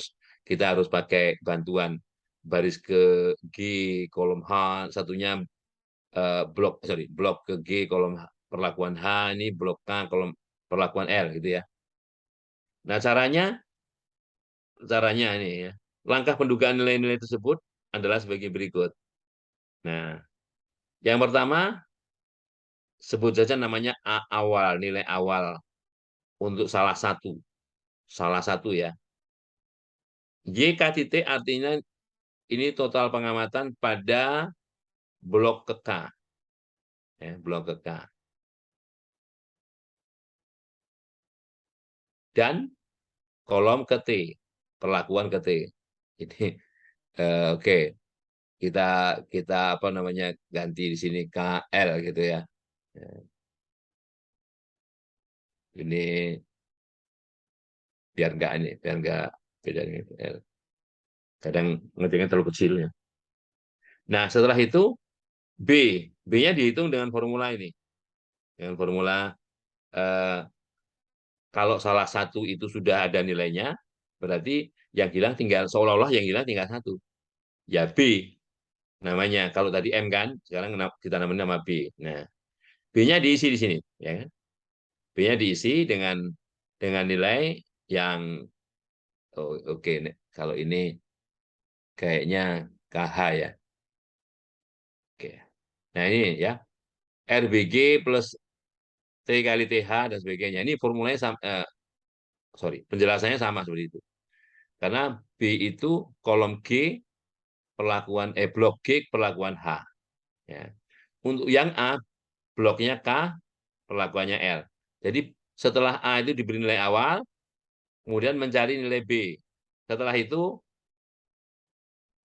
harus pakai bantuan baris ke G kolom H, satunya blok ke G kolom perlakuan H, ini blok K kolom perlakuan L gitu ya. Nah, caranya ini ya. Langkah pendugaan nilai-nilai tersebut adalah sebagai berikut. Nah, yang pertama sebut saja namanya A awal, nilai awal untuk salah satu ya. YK titik artinya ini total pengamatan pada blok ke K, ya, blok ke K. Dan kolom ke T, perlakuan ke T. Ini oke, kita kita apa namanya ganti di sini KL gitu ya. Ya, ini biar nggak beda dengan L. Kadang ngetiknya terlalu kecil ya. Nah, setelah itu B, B-nya dihitung dengan formula ini, dengan formula eh, kalau salah satu itu sudah ada nilainya, berarti yang hilang tinggal seolah-olah yang hilang tinggal satu. Ya B namanya. Kalau tadi M kan, sekarang kita namain nama B. Nah, B-nya diisi di sini, ya kan? B-nya diisi dengan nilai yang oh, oke. Kalau ini kayaknya KH ya. Oke. Nah, ini ya. RBG plus T kali TH dan sebagainya. Ini formulanya sama, sorry, penjelasannya sama seperti itu. Karena B itu kolom G blok G perlakuan H. Ya. Untuk yang A bloknya K perlakuannya L. Jadi setelah A itu diberi nilai awal, kemudian mencari nilai B. Setelah itu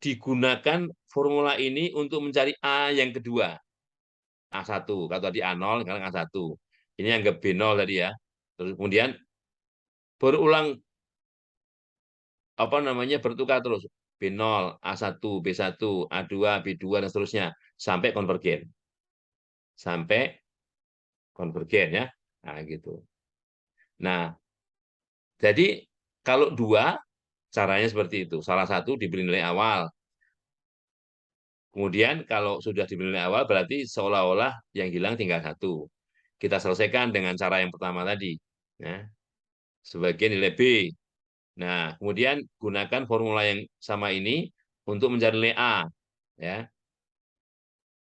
digunakan formula ini untuk mencari A yang kedua. A1. Kalau tadi A0, sekarang A1. Ini anggap B0 tadi ya. Terus kemudian berulang apa namanya bertukar terus. B0, A1, B1, A2, B2 dan seterusnya sampai konvergen. Sampai konvergen ya. Nah, gitu. Nah, jadi kalau dua caranya seperti itu. Salah satu diberi nilai awal. Kemudian kalau sudah diberi nilai awal berarti seolah-olah yang hilang tinggal satu. Kita selesaikan dengan cara yang pertama tadi. Ya, sebagai nilai B. Nah, kemudian gunakan formula yang sama ini untuk mencari nilai A. Ya,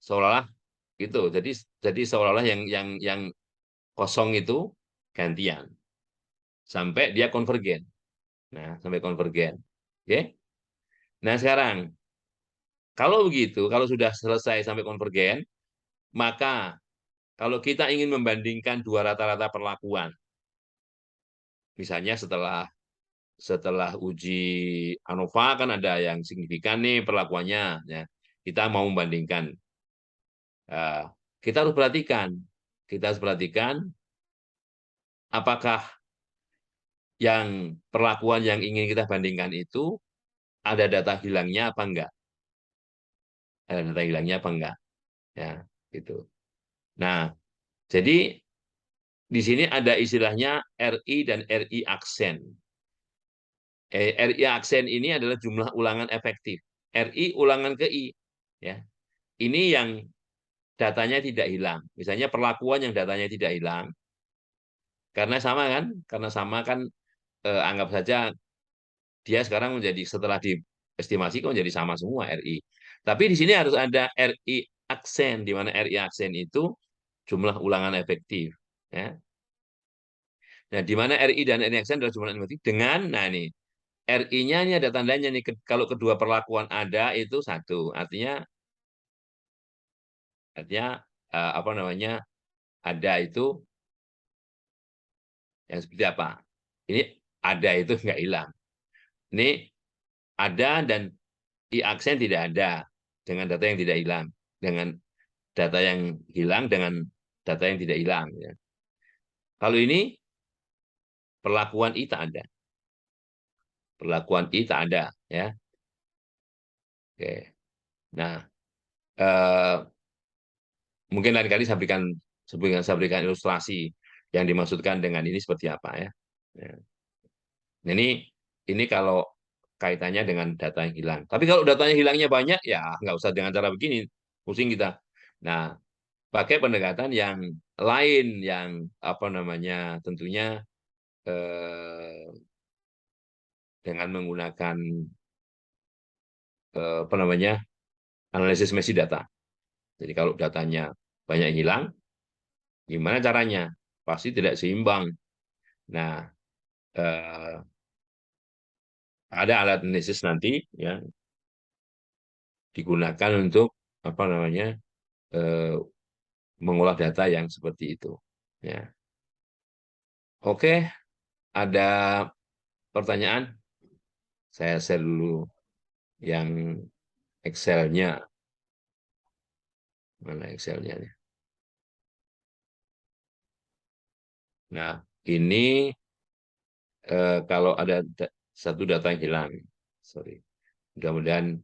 seolah-olah gitu. Jadi seolah-olah yang kosong itu gantian sampai dia konvergen. Nah, sampai konvergen. Oke. Nah, sekarang kalau begitu, kalau sudah selesai sampai konvergen, maka kalau kita ingin membandingkan dua rata-rata perlakuan, misalnya setelah setelah uji ANOVA kan ada yang signifikan nih perlakuannya, ya. Kita mau membandingkan, eh, kita harus perhatikan apakah yang perlakuan yang ingin kita bandingkan itu ada data hilangnya apa enggak, ada data hilangnya apa enggak, ya gitu. Nah, jadi di sini ada istilahnya RI dan RI aksen. RI aksen ini adalah jumlah ulangan efektif. RI ulangan ke I, ya. Ini yang datanya tidak hilang. Misalnya perlakuan yang datanya tidak hilang, karena sama kan anggap saja dia sekarang menjadi setelah diestimasi kok menjadi sama semua RI. Tapi di sini harus ada RI aksen, di mana RI aksen itu jumlah ulangan efektif. Ya. Nah, di mana RI dan RI aksen adalah jumlah ulangan efektif dengan, nah ini RI-nya ini ada tandanya nih, kalau kedua perlakuan ada itu satu, artinya apa namanya ada itu yang seperti apa? Ini ada itu nggak hilang. Ini ada dan I aksen tidak ada dengan data yang tidak hilang, dengan data yang hilang dengan data yang tidak hilang. Ya. Kalau ini perlakuan I tak ada, perlakuan I tak ada, ya. Oke. Nah, eh, mungkin lain kali saya berikan ilustrasi yang dimaksudkan dengan ini seperti apa ya. Ya. Nah, ini kalau kaitannya dengan data yang hilang. Tapi kalau datanya hilangnya banyak, ya nggak usah dengan cara begini, pusing kita. Nah, pakai pendekatan yang lain, yang apa namanya, tentunya dengan menggunakan apa namanya analisis metadata. Jadi kalau datanya banyak yang hilang, Gimana caranya? Pasti tidak seimbang. Nah, ada alat analisis nanti yang digunakan untuk apa namanya eh, mengolah data yang seperti itu. Ya, oke. Ada pertanyaan? Saya share dulu yang Excel-nya. Mana Excel-nya nih? Nah, ini kalau ada satu data yang hilang, sorry. Mudah-mudahan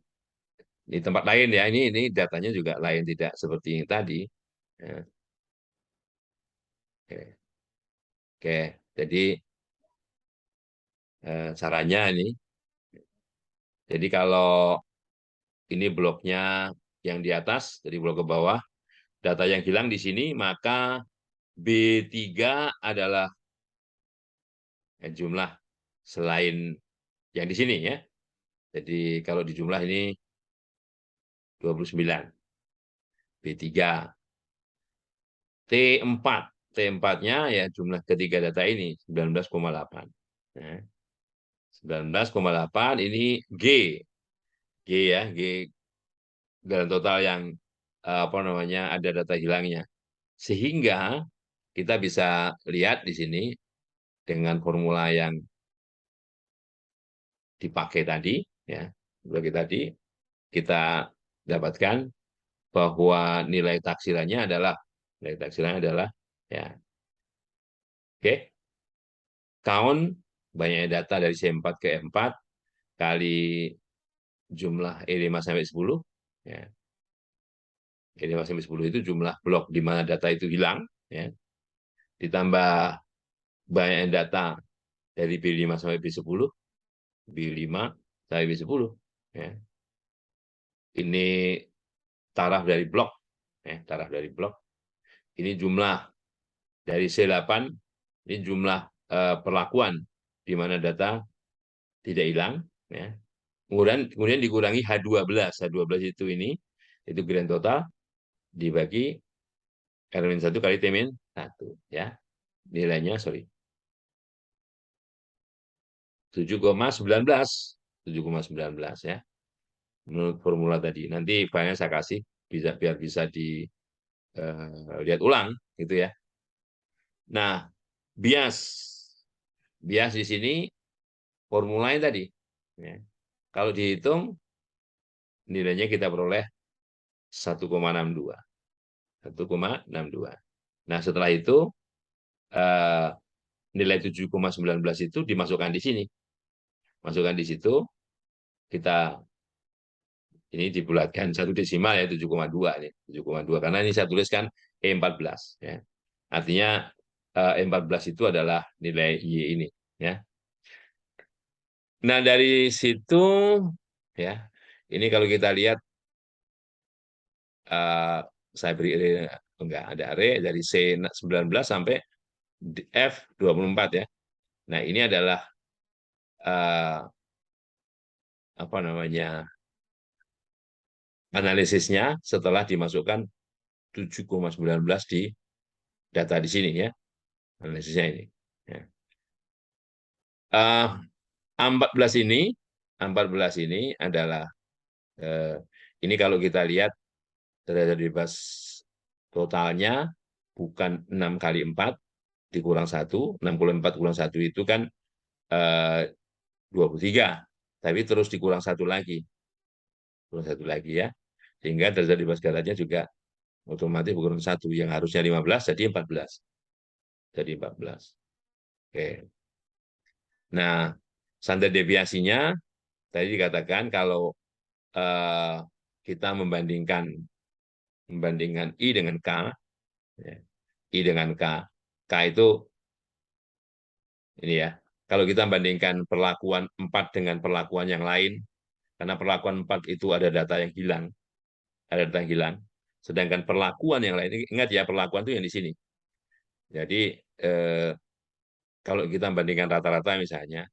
di tempat lain ya. Ini datanya juga lain, tidak seperti yang tadi. Ya, oke, oke. Jadi caranya ini. Jadi kalau ini bloknya yang di atas, dari blok ke bawah, data yang hilang di sini, maka B3 adalah jumlah selain yang di sini ya. Jadi kalau di jumlah ini 29, B3. T4, T4-nya ya jumlah ketiga data ini 19,8. Nah, 19,8 ini G. G ya, G dalam total yang apa namanya ada data hilangnya. Sehingga kita bisa lihat di sini dengan formula yang dipakai tadi ya, sebagai tadi kita dapatkan bahwa nilai taksirannya adalah ya, oke, count banyaknya data dari C4 ke E4 kali jumlah E5 sampai 10 ya. E5 sampai 10 itu jumlah blok di mana data itu hilang ya. Ditambah banyaknya data dari B5 sampai B10, B5 sampai B10 ya. Ini taraf dari blok ya, taraf dari blok. Ini jumlah dari C8, ini jumlah perlakuan di mana data tidak hilang ya. Kemudian dikurangi H12. H12 itu ini itu grand total dibagi R-1 kali T-1 ya. Nilainya sorry 7,19. 7,19 ya. Menurut formula tadi. Nanti filenya saya kasih biar bisa dilihat ulang gitu ya. Nah, bias. Bias di sini formulanya tadi. Ya. Kalau dihitung nilainya kita peroleh 1,62. 1,62. Nah, setelah itu eh, nilai 7,19 itu dimasukkan di sini. Masukkan di situ, kita ini dibulatkan satu desimal ya 7,2 nih, 7,2 karena ini saya tuliskan E14 ya. Artinya E14 itu adalah nilai Y ini ya. Nah, dari situ ya. Ini kalau kita lihat eh, saya beri enggak ada array dari C19 sampai F24 ya. Nah, ini adalah eh, apa namanya analisisnya setelah dimasukkan 7,19 di data di sini ya, analisisnya ini. Ya. 14 ini, 14 ini adalah eh, ini kalau kita lihat derajat bebas totalnya bukan 6 kali 4 dikurang 1, 64 kurang 1 itu kan eh, 23, tapi terus dikurang satu lagi, kurang satu lagi ya, sehingga derajat bebas galatnya juga otomatis berkurang satu, yang harusnya 15 jadi 14. Jadi 14. Oke. Nah, standar deviasinya tadi dikatakan kalau eh, kita membandingkan I dengan K, ya, I dengan K, K itu ini ya. Kalau kita bandingkan perlakuan 4 dengan perlakuan yang lain, karena perlakuan 4 itu ada data yang hilang, ada data yang hilang. Sedangkan perlakuan yang lain, ingat ya perlakuan itu yang di sini. Jadi eh, kalau kita bandingkan rata-rata misalnya,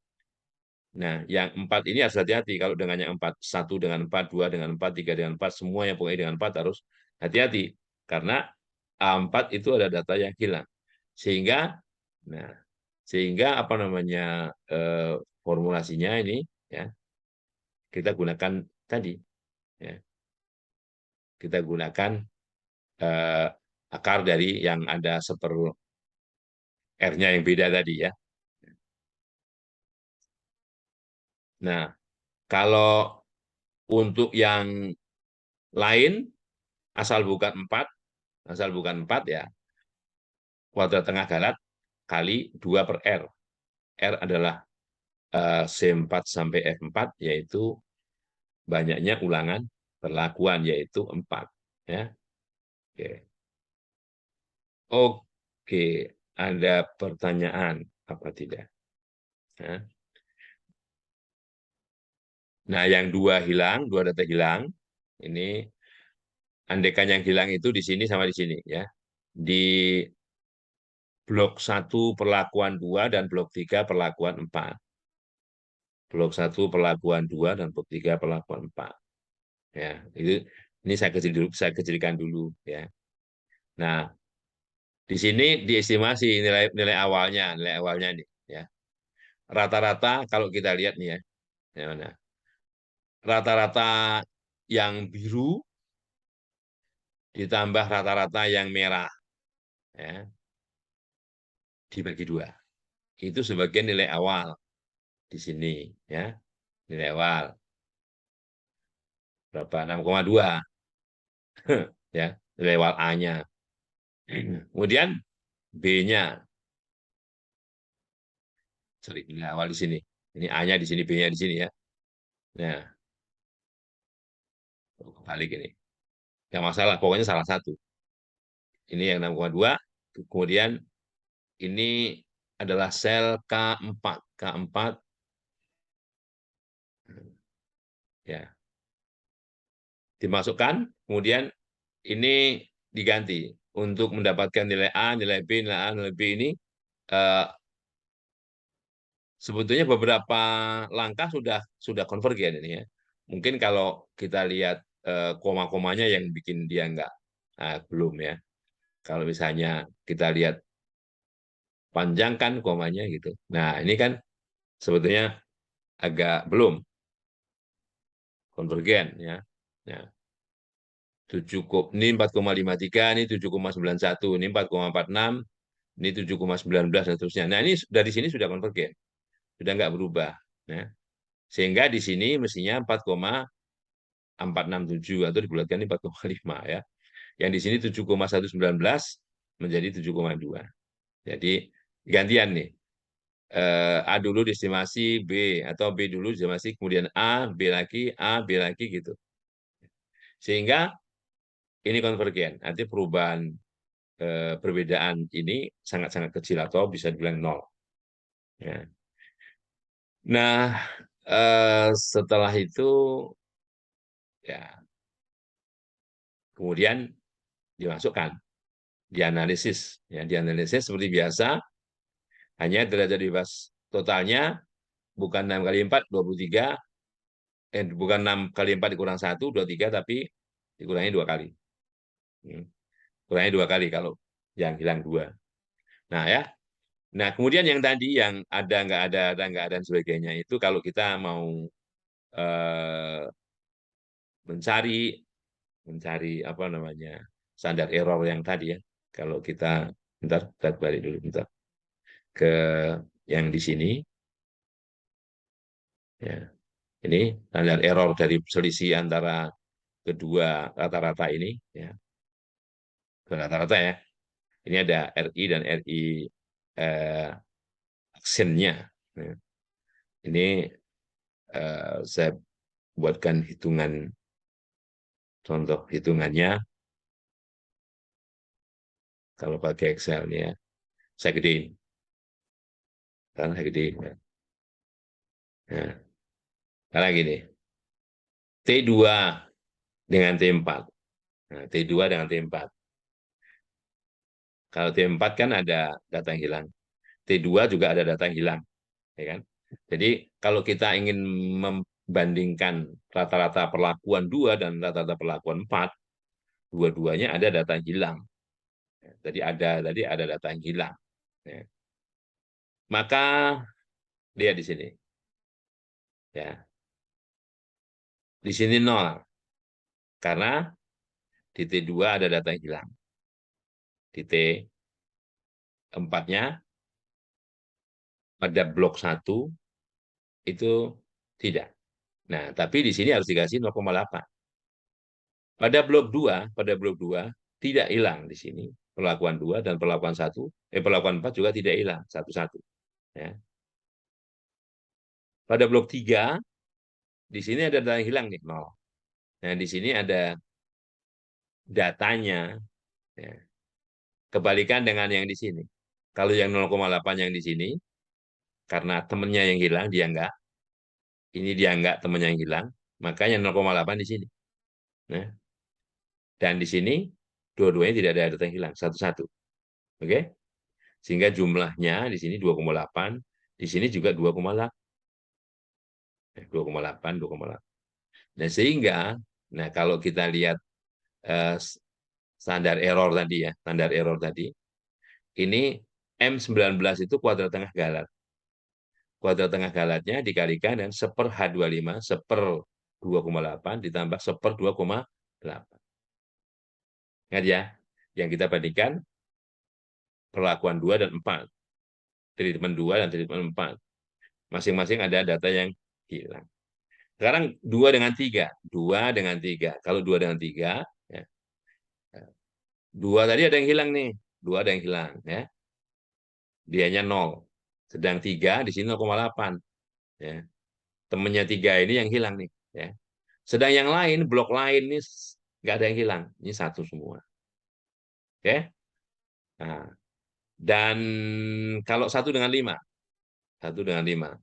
nah yang 4 ini harus hati-hati kalau dengan yang 4, 1 dengan 4, 2 dengan 4, 3 dengan 4, semua yang pokoknya dengan 4 harus hati-hati. Karena A4 itu ada data yang hilang. Sehingga nah, sehingga apa namanya formulasinya ini ya kita gunakan tadi ya. Kita gunakan eh, akar dari yang ada R-nya yang beda tadi ya. Nah, kalau untuk yang lain asal bukan 4 ya, kuadrat tengah galat kali 2 per R. R adalah C4 sampai F4, yaitu banyaknya ulangan perlakuan, yaitu 4. Ya. Oke. Oke, ada pertanyaan apa tidak? Ya. Nah, yang dua data hilang, ini andaikan yang hilang itu di sini sama di sini ya. Di blok 1 perlakuan 2 dan blok 3 perlakuan 4. Blok 1 perlakuan 2 dan blok 3 perlakuan 4. Ya, itu ini saya kecilkan dulu ya. Nah, di sini diestimasi nilai awalnya nih ya. Rata-rata kalau kita lihat nih ya, yang mana? Rata-rata yang biru ditambah rata-rata yang merah ya, dibagi 2. Itu sebagai nilai awal di sini ya. Nilai awal berapa? 6,2 ya, nilai awal A-nya. Kemudian B-nya, sorry, nilai awal di sini. Ini A-nya di sini, B-nya di sini ya. Nah, kebalik ini. Yang masalah, pokoknya salah satu. Ini yang 6,2. Kemudian ini adalah sel K4. K4 ya, dimasukkan, kemudian ini diganti. Untuk mendapatkan nilai A, nilai B, nilai A, nilai B ini eh, sebetulnya beberapa langkah sudah konvergen ini ya. Mungkin kalau kita lihat koma-komanya yang bikin dia nggak belum ya. Kalau misalnya kita lihat panjangkan komanya gitu. Nah, ini kan sebetulnya agak belum konvergen ya. Nah, 4,53, ini 7,91, ini 4,46, ini 7,19 dan seterusnya. Nah, ini dari sini sudah konvergen, sudah nggak berubah. Nah, sehingga di sini mestinya 4,467 atau dibulatkan ini 4,5 ya. Yang di sini 7,119 menjadi 7,2. Jadi gantian nih. A dulu diestimasi B, atau B dulu diestimasi kemudian A, B lagi gitu. Sehingga ini konvergen. Nanti perubahan perbedaan ini sangat-sangat kecil atau bisa dibilang nol. Ya. Nah, setelah itu ya kemudian dimasukkan, dianalisis. Ya, dianalisis seperti biasa, hanya derajat bebas totalnya bukan 6 kali 4, 23, bukan 6 kali 4 dikurang 1, 23, tapi dikurangi 2 kali. Kurangi 2 kali kalau yang hilang 2. Nah ya, nah kemudian yang tadi yang ada, nggak ada, dan sebagainya itu kalau kita mau eh, mencari mencari apa namanya standar error yang tadi ya. Kalau kita balik dulu bentar ke yang di sini ya. Ini standar error dari selisih antara kedua rata-rata ini ya. Rata-rata ya. Ini ada RI dan RI eh, aksennya. Ya. Ini saya buatkan contoh hitungannya kalau pakai Excel nih ya. Saya gedein. Karena saya gedein. Ya. Nah, karena gini, T2 dengan T4. Nah, T2 dengan T4. Kalau T4 kan ada data yang hilang. T2 juga ada data yang hilang. Ya kan? Jadi kalau kita ingin membandingkan rata-rata perlakuan 2 dan rata-rata perlakuan 4, dua-duanya ada data yang hilang. Tadi ada data yang hilang. Ya. Maka lihat di sini, ya, di sini nol karena di T2 ada data yang hilang. Di T4-nya pada blok 1 itu tidak. Nah, tapi di sini harus dikasih 0,8. Pada blok 2 tidak hilang di sini. Perlakuan 2 dan perlakuan 4 juga tidak hilang satu-satu. Ya. Pada blok 3 di sini ada data yang hilang nih, 0. Nah, di sini ada datanya. Ya. Kebalikan dengan yang di sini. Kalau yang 0,8 yang di sini, karena temennya yang hilang, dia enggak. Ini dia enggak, temennya yang hilang. Makanya 0,8 di sini. Nah, dan di sini, dua-duanya tidak ada data yang hilang, satu-satu. Oke? Sehingga jumlahnya di sini 2,8, di sini juga 2,8. 2,8, 2,8. Nah, sehingga, nah kalau kita lihat eh, standar error tadi ya, standar error tadi, ini M19 itu kuadrat tengah galat. Kuadrat tengah galatnya dikalikan dengan 1/H25, 1/2,8 ditambah 1/2,8. Ingat ya, yang kita bandingkan perlakuan 2 dan 4. Treatment 2 dan treatment 4. Masing-masing ada data yang hilang. Sekarang 2 dengan 3. 2 dengan 3. Kalau 2 dengan 3, ya, 2 tadi ada yang hilang nih. 2 ada yang hilang. Ya. Dianya 0. Sedang 3 di sini 0,8. Ya. Temennya 3 ini yang hilang nih. Ya. Sedang yang lain, blok lain nih nggak ada yang hilang. Ini satu semua. Oke? Nah, dan kalau 1 dengan 5. 1 dengan 5.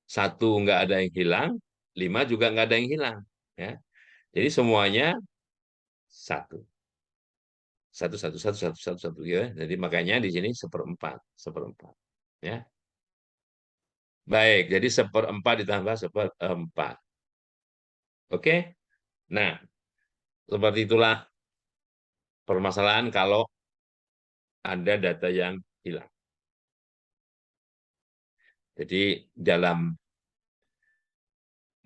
1 nggak ada yang hilang, 5 juga nggak ada yang hilang. Ya. Jadi semuanya satu. Satu, satu, satu, satu, satu, satu, ya. Jadi makanya di sini seperempat, seperempat. Ya. Baik, jadi seperempat ditambah seperempat. Oke? Nah, seperti itulah permasalahan kalau ada data yang hilang. Jadi dalam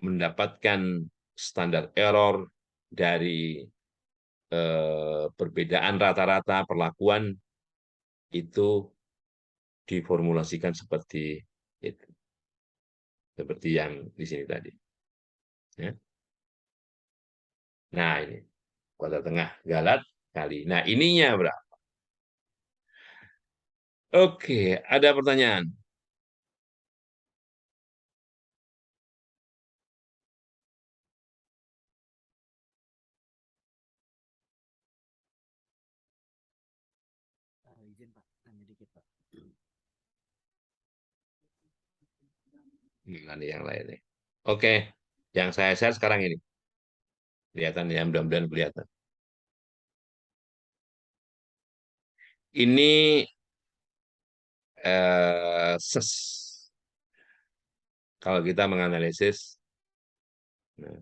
mendapatkan standar error dari perbedaan rata-rata perlakuan itu diformulasikan seperti itu, seperti yang di sini tadi. Ya. Nah ini kuadrat tengah galat kali. Nah ininya berapa? Oke, ada pertanyaan? Izin Pak, tanya dikit Pak. Nggak ada yang lain nih. Oke, yang saya share sekarang ini. Kelihatan ya, mudah-mudahan kelihatan. Ini ses. Kalau kita menganalisis nah,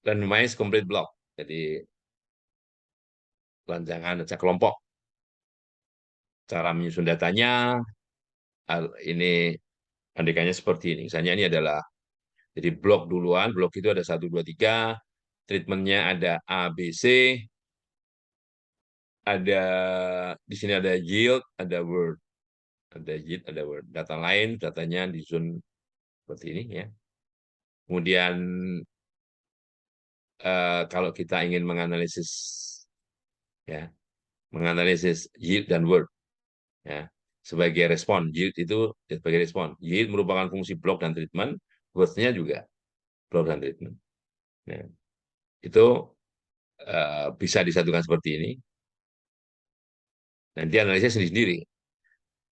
randomized complete block. Jadi rancangan cek kelompok. Cara menyusun datanya, ini andikannya seperti ini. Misalnya ini adalah, jadi blok duluan, blok itu ada 1, 2, 3, treatmentnya ada A, B, C, ada di sini ada yield, ada word, ada yield, ada word. Data lain, datanya disusun seperti ini ya. Kemudian kalau kita ingin menganalisis ya, menganalisis yield dan word ya sebagai respon, yield itu sebagai respon. Yield merupakan fungsi blok dan treatment, word-nya juga blok dan treatment. Nah, itu bisa disatukan seperti ini. Nanti analisis sendiri-sendiri.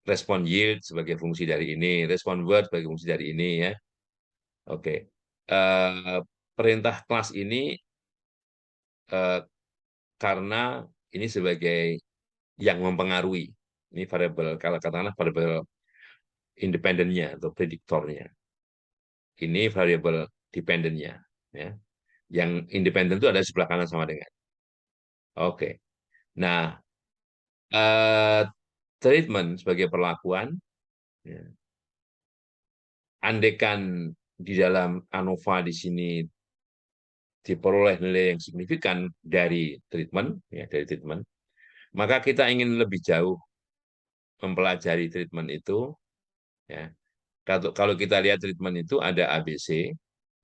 Respon yield sebagai fungsi dari ini, respon word sebagai fungsi dari ini ya. Oke. Eh, perintah kelas ini eh, karena ini sebagai yang mempengaruhi. Ini variabel, kalau katakanlah variabel independennya atau prediktornya. Ini variabel dependennya. Ya. Yang independen itu ada di sebelah kanan sama dengan. Oke. Nah, eh, treatment sebagai perlakuan, ya, andaikan di dalam ANOVA di sini diperoleh nilai yang signifikan dari treatment, maka kita ingin lebih jauh mempelajari treatment itu, ya. Kalau kita lihat treatment itu ada ABC,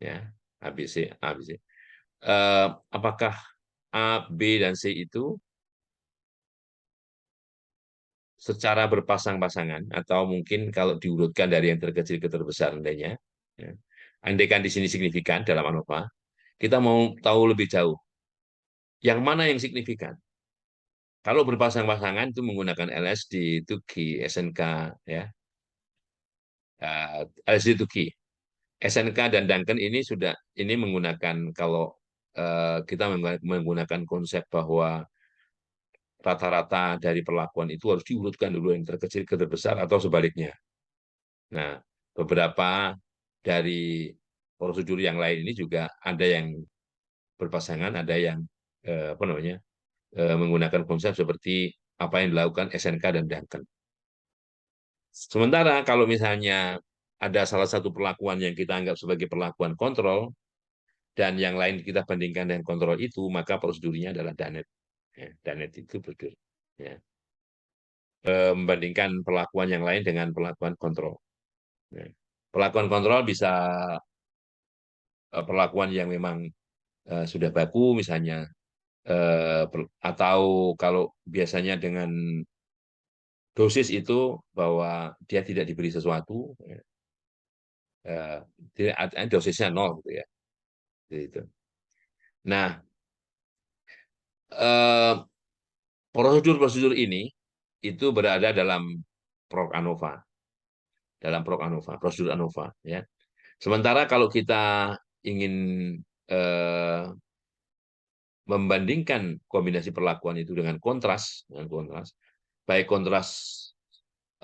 ya, ABC, ABC. Apakah A, B, dan C itu secara berpasang-pasangan atau mungkin kalau diurutkan dari yang terkecil ke terbesar andainya, ya. Andaikan di sini signifikan dalam ANOVA, kita mau tahu lebih jauh yang mana yang signifikan. Kalau berpasang-pasangan itu menggunakan LSD, Tuki, SNK, ya, LSD Tuki, SNK dan Duncan ini menggunakan kalau kita menggunakan konsep bahwa rata-rata dari perlakuan itu harus diurutkan dulu yang terkecil ke terbesar atau sebaliknya. Nah, beberapa dari prosedur yang lain ini juga ada yang berpasangan, ada yang apa namanya menggunakan konsep seperti apa yang dilakukan SNK dan Duncan. Sementara kalau misalnya ada salah satu perlakuan yang kita anggap sebagai perlakuan kontrol dan yang lain kita bandingkan dengan kontrol itu, maka prosedurnya adalah DANET. Ya, DANET itu prosedur. Ya. Membandingkan perlakuan yang lain dengan perlakuan kontrol. Ya. Perlakuan kontrol bisa perlakuan yang memang sudah baku misalnya, atau kalau biasanya dengan dosis itu bahwa dia tidak diberi sesuatu, ya, dosisnya nol gitu ya. Gitu. Nah, eh, prosedur-prosedur ini itu berada dalam Prok Anova, prosedur Anova, ya. Sementara kalau kita ingin eh, membandingkan kombinasi perlakuan itu dengan kontras, baik kontras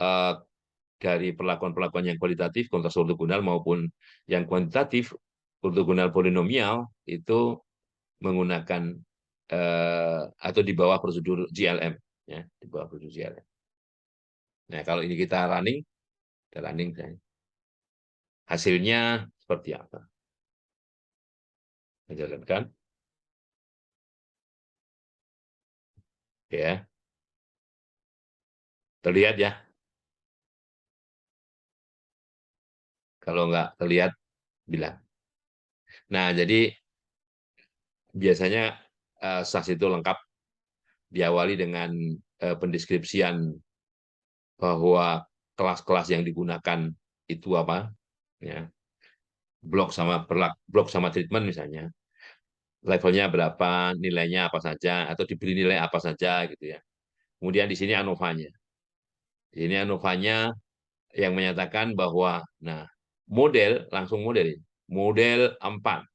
eh, dari perlakuan-perlakuan yang kualitatif, kontras ortogonal maupun yang kuantitatif, ortogonal polinomial itu menggunakan atau di bawah prosedur GLM, ya, di bawah prosedur GLM. Nah, kalau ini kita running, hasilnya seperti apa? Menjalankan, ya, terlihat ya. Kalau nggak terlihat, bilang. Nah, jadi biasanya SAS itu lengkap diawali dengan pendeskripsian bahwa kelas-kelas yang digunakan itu apa, ya, blok sama treatment misalnya, levelnya berapa, nilainya apa saja, atau diberi nilai apa saja gitu ya. Kemudian di sini ANOVA-nya. Ini ANOVA-nya yang menyatakan bahwa, nah, langsung model ini. Model 4.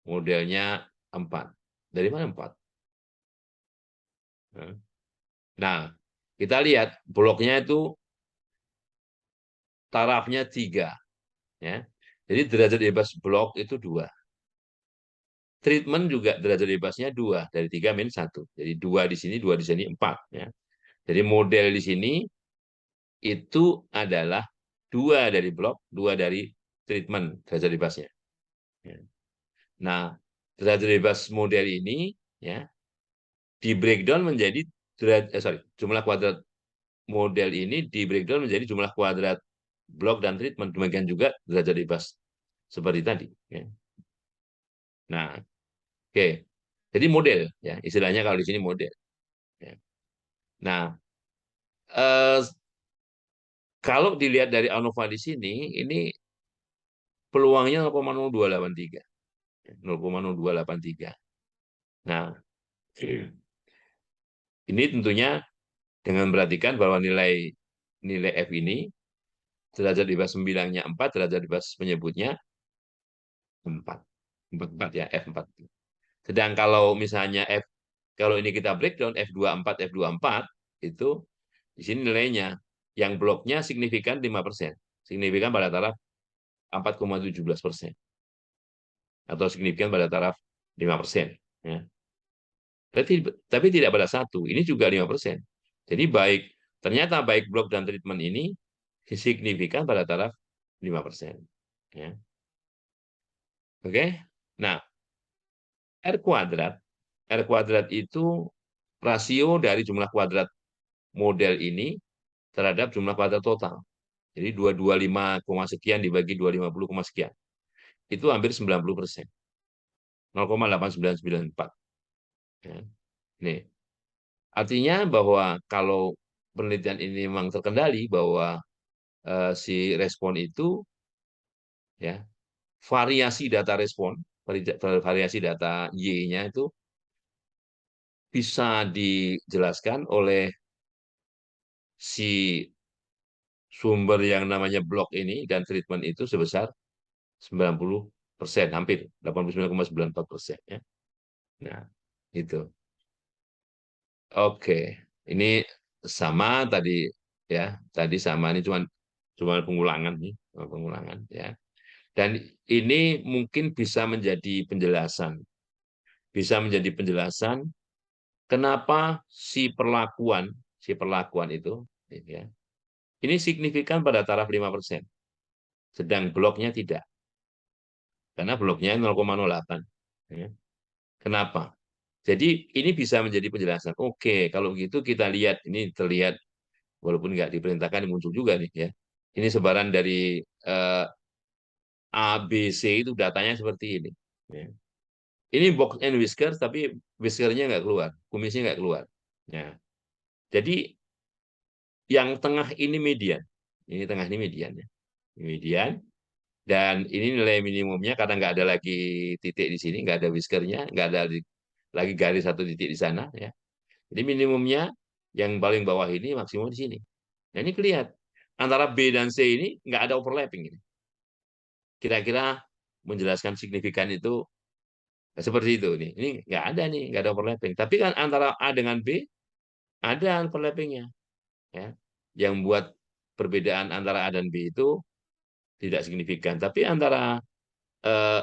Modelnya 4. Dari mana 4? Nah, kita lihat bloknya itu tarafnya 3. Ya. Jadi derajat bebas blok itu 2. Treatment juga derajat bebasnya 2. Dari 3 min 1. Jadi 2 di sini, 2 di sini, 4. Ya. Jadi model di sini itu adalah 2 dari blok, 2 dari treatment derajat bebasnya. Ya. Nah, derajat bebas model ini, ya, di breakdown menjadi jumlah kuadrat model ini di breakdown menjadi jumlah kuadrat blok dan treatment. Demikian juga derajat bebas seperti tadi. Ya. Nah, oke. Jadi model, ya, istilahnya kalau di sini model. Ya. Nah, eh, kalau dilihat dari ANOVA di sini, ini peluangnya 0,0283. 0,0283. Nah, ini tentunya dengan memperhatikan bahwa nilai nilai F ini derajat bebas 9-nya 4, derajat bebas penyebutnya 4. 4 ya, F4. Sedang kalau misalnya kalau ini kita breakdown F24, F24 itu di sini nilainya yang bloknya signifikan 5%. Signifikan pada taraf 4,17% atau signifikan pada taraf 5%, ya. Tapi tidak pada satu, ini juga 5%. Jadi ternyata baik blok dan treatment ini signifikan pada taraf 5%. Ya. Oke. Nah, R kuadrat. R kuadrat itu rasio dari jumlah kuadrat model ini terhadap jumlah kuadrat total. Jadi 225, sekian dibagi 250, sekian. Itu hampir 90%. 0,8994. Ya. Nih, artinya bahwa kalau penelitian ini memang terkendali bahwa si respon itu ya variasi data respon, variasi data Y-nya itu bisa dijelaskan oleh si sumber yang namanya blok ini dan treatment itu sebesar 90%, hampir 89,94%. Ya. Nah, itu. Oke, ini sama tadi ya, tadi sama ini cuma pengulangan nih, pengulangan ya. Dan ini mungkin bisa menjadi penjelasan kenapa si perlakuan itu ya, ini signifikan pada taraf 5%, sedang bloknya tidak, karena bloknya 0,08. Ya. Kenapa? Jadi ini bisa menjadi penjelasan. Oke, kalau begitu kita lihat, ini terlihat walaupun nggak diperintahkan muncul juga nih ya. Ini sebaran dari A, B, C itu datanya seperti ini. Ya. Ini box and whisker, tapi whiskernya nggak keluar, kumisnya nggak keluar. Ya. Jadi yang tengah ini median. Ini tengah ini median ya. Ini median. Dan ini nilai minimumnya karena nggak ada lagi titik di sini, nggak ada whiskernya, nggak ada lagi garis satu titik di sana ya. Jadi minimumnya yang paling bawah ini maksimum di sini. Nah ini kelihatan antara B dan C ini nggak ada overlapping ini. Kira-kira menjelaskan signifikan itu seperti itu nih. Ini nggak ada nih, nggak ada overlapping. Tapi kan antara A dengan B ada overlappingnya, ya. Yang buat perbedaan antara A dan B itu tidak signifikan. Tapi antara eh,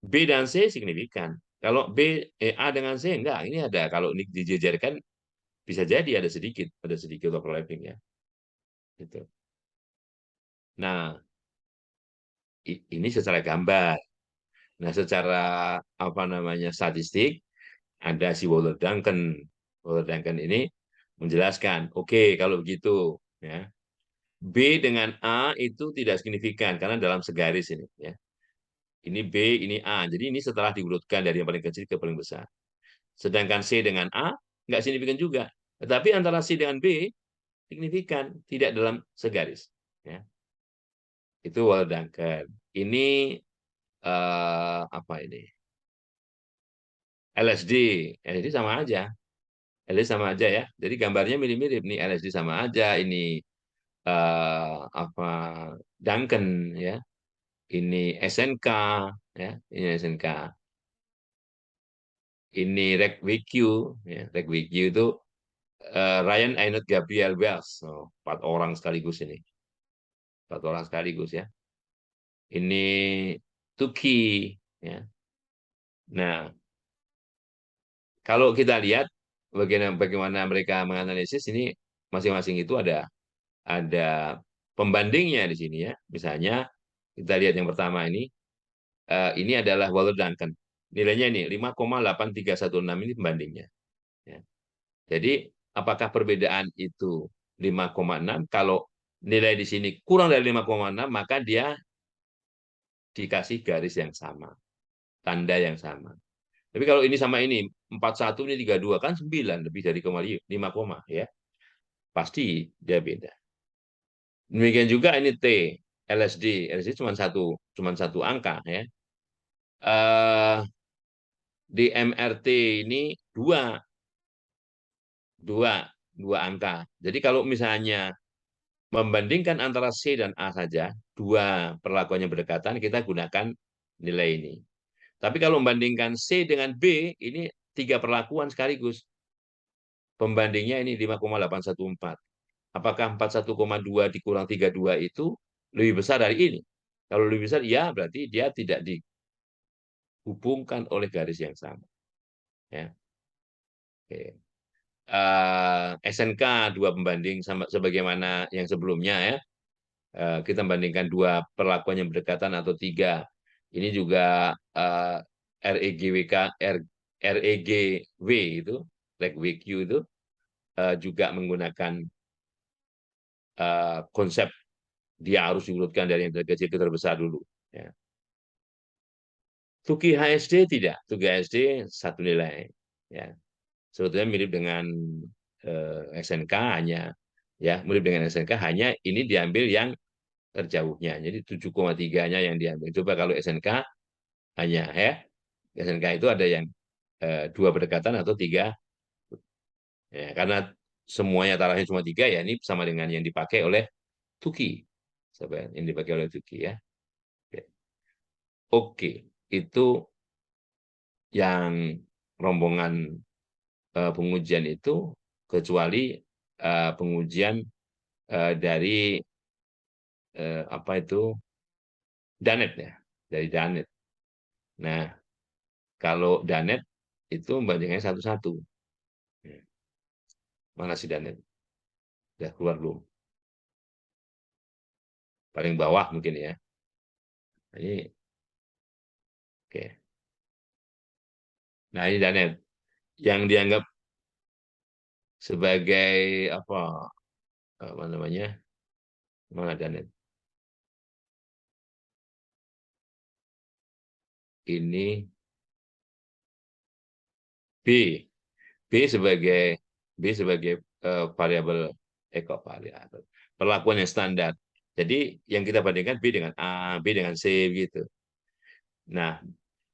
B dan C signifikan. Kalau A dengan C enggak, ini ada. Kalau ini dijejerkan bisa jadi ada sedikit overlapping ya. Gitu. Nah, ini secara gambar. Nah, secara apa namanya statistik ada si Waller Duncan. Waller Duncan ini menjelaskan, oke kalau begitu ya. B dengan A itu tidak signifikan karena dalam segaris ini ya. Ini B, ini A. Jadi ini setelah diurutkan dari yang paling kecil ke paling besar. Sedangkan C dengan A nggak signifikan juga. Tetapi antara C dengan B signifikan, tidak dalam segaris. Ya. Itu Waller Duncan. Ini apa ini? LSD. LSD sama aja. LSD sama aja ya. Jadi gambarnya mirip-mirip nih. LSD sama aja. Ini apa Duncan ya. Ini SNK ya. Ini SNK. Ini RegWQ ya. RegWQ itu Ryan Ainut Gabriel Wells. Oh, 4 orang sekaligus ini. 4 orang sekaligus ya. Ini Tuki ya. Nah, kalau kita lihat bagaimana mereka menganalisis ini masing-masing itu ada pembandingnya di sini ya. Misalnya kita lihat yang pertama ini adalah Waller Duncan. Nilainya ini 5,8316 ini pembandingnya. Ya. Jadi apakah perbedaan itu 5,6? Kalau nilai di sini kurang dari 5,6 maka dia dikasih garis yang sama, tanda yang sama. Tapi kalau ini sama ini 41 ini 32 kan 9 lebih dari 5, ya. Pasti dia beda. Demikian juga ini T, LSD. LSD cuma satu angka ya. Di MRT ini dua, dua, dua angka. Jadi kalau misalnya membandingkan antara C dan A saja, dua perlakuannya berdekatan, kita gunakan nilai ini. Tapi kalau membandingkan C dengan B, ini 3 perlakuan sekaligus. Pembandingnya ini 5,814. Apakah 41,2 dikurang 32 itu lebih besar dari ini? Kalau lebih besar, ya berarti dia tidak dihubungkan oleh garis yang sama. Ya. Oke. SNK dua pembanding sama sebagaimana yang sebelumnya ya. Kita bandingkan dua perlakuan yang berdekatan atau tiga. Ini juga REGWK, REGW itu, like WQ itu juga menggunakan konsep dia harus diurutkan dari yang terkecil ke terbesar dulu. Ya. Tuki HSD tidak, Tuki HSD satu nilai. Ya, sebetulnya mirip dengan SNK hanya ya mirip dengan SNK hanya ini diambil yang terjauhnya. Jadi 7,3-nya yang diambil. Coba kalau SNK hanya ya SNK itu ada yang dua berdekatan atau tiga ya, karena semuanya tarafnya cuma tiga ya ini sama dengan yang dipakai oleh Tuki. Coba yang dipakai oleh Tuki ya. Oke, itu yang rombongan pengujian itu kecuali pengujian dari apa itu Danet ya, dari Danet. Nah, kalau Danet itu bandingnya satu-satu. Ya, mana si Danet? Udah keluar belum? Paling bawah mungkin ya. Nah, ini oke. Nah, ini Danet yang dianggap sebagai apa namanya? Mana Danet? Ini B. B sebagai B sebagai variabel kok variabel perlakuan yang standar. Jadi yang kita bandingkan B dengan A, B dengan C gitu. Nah,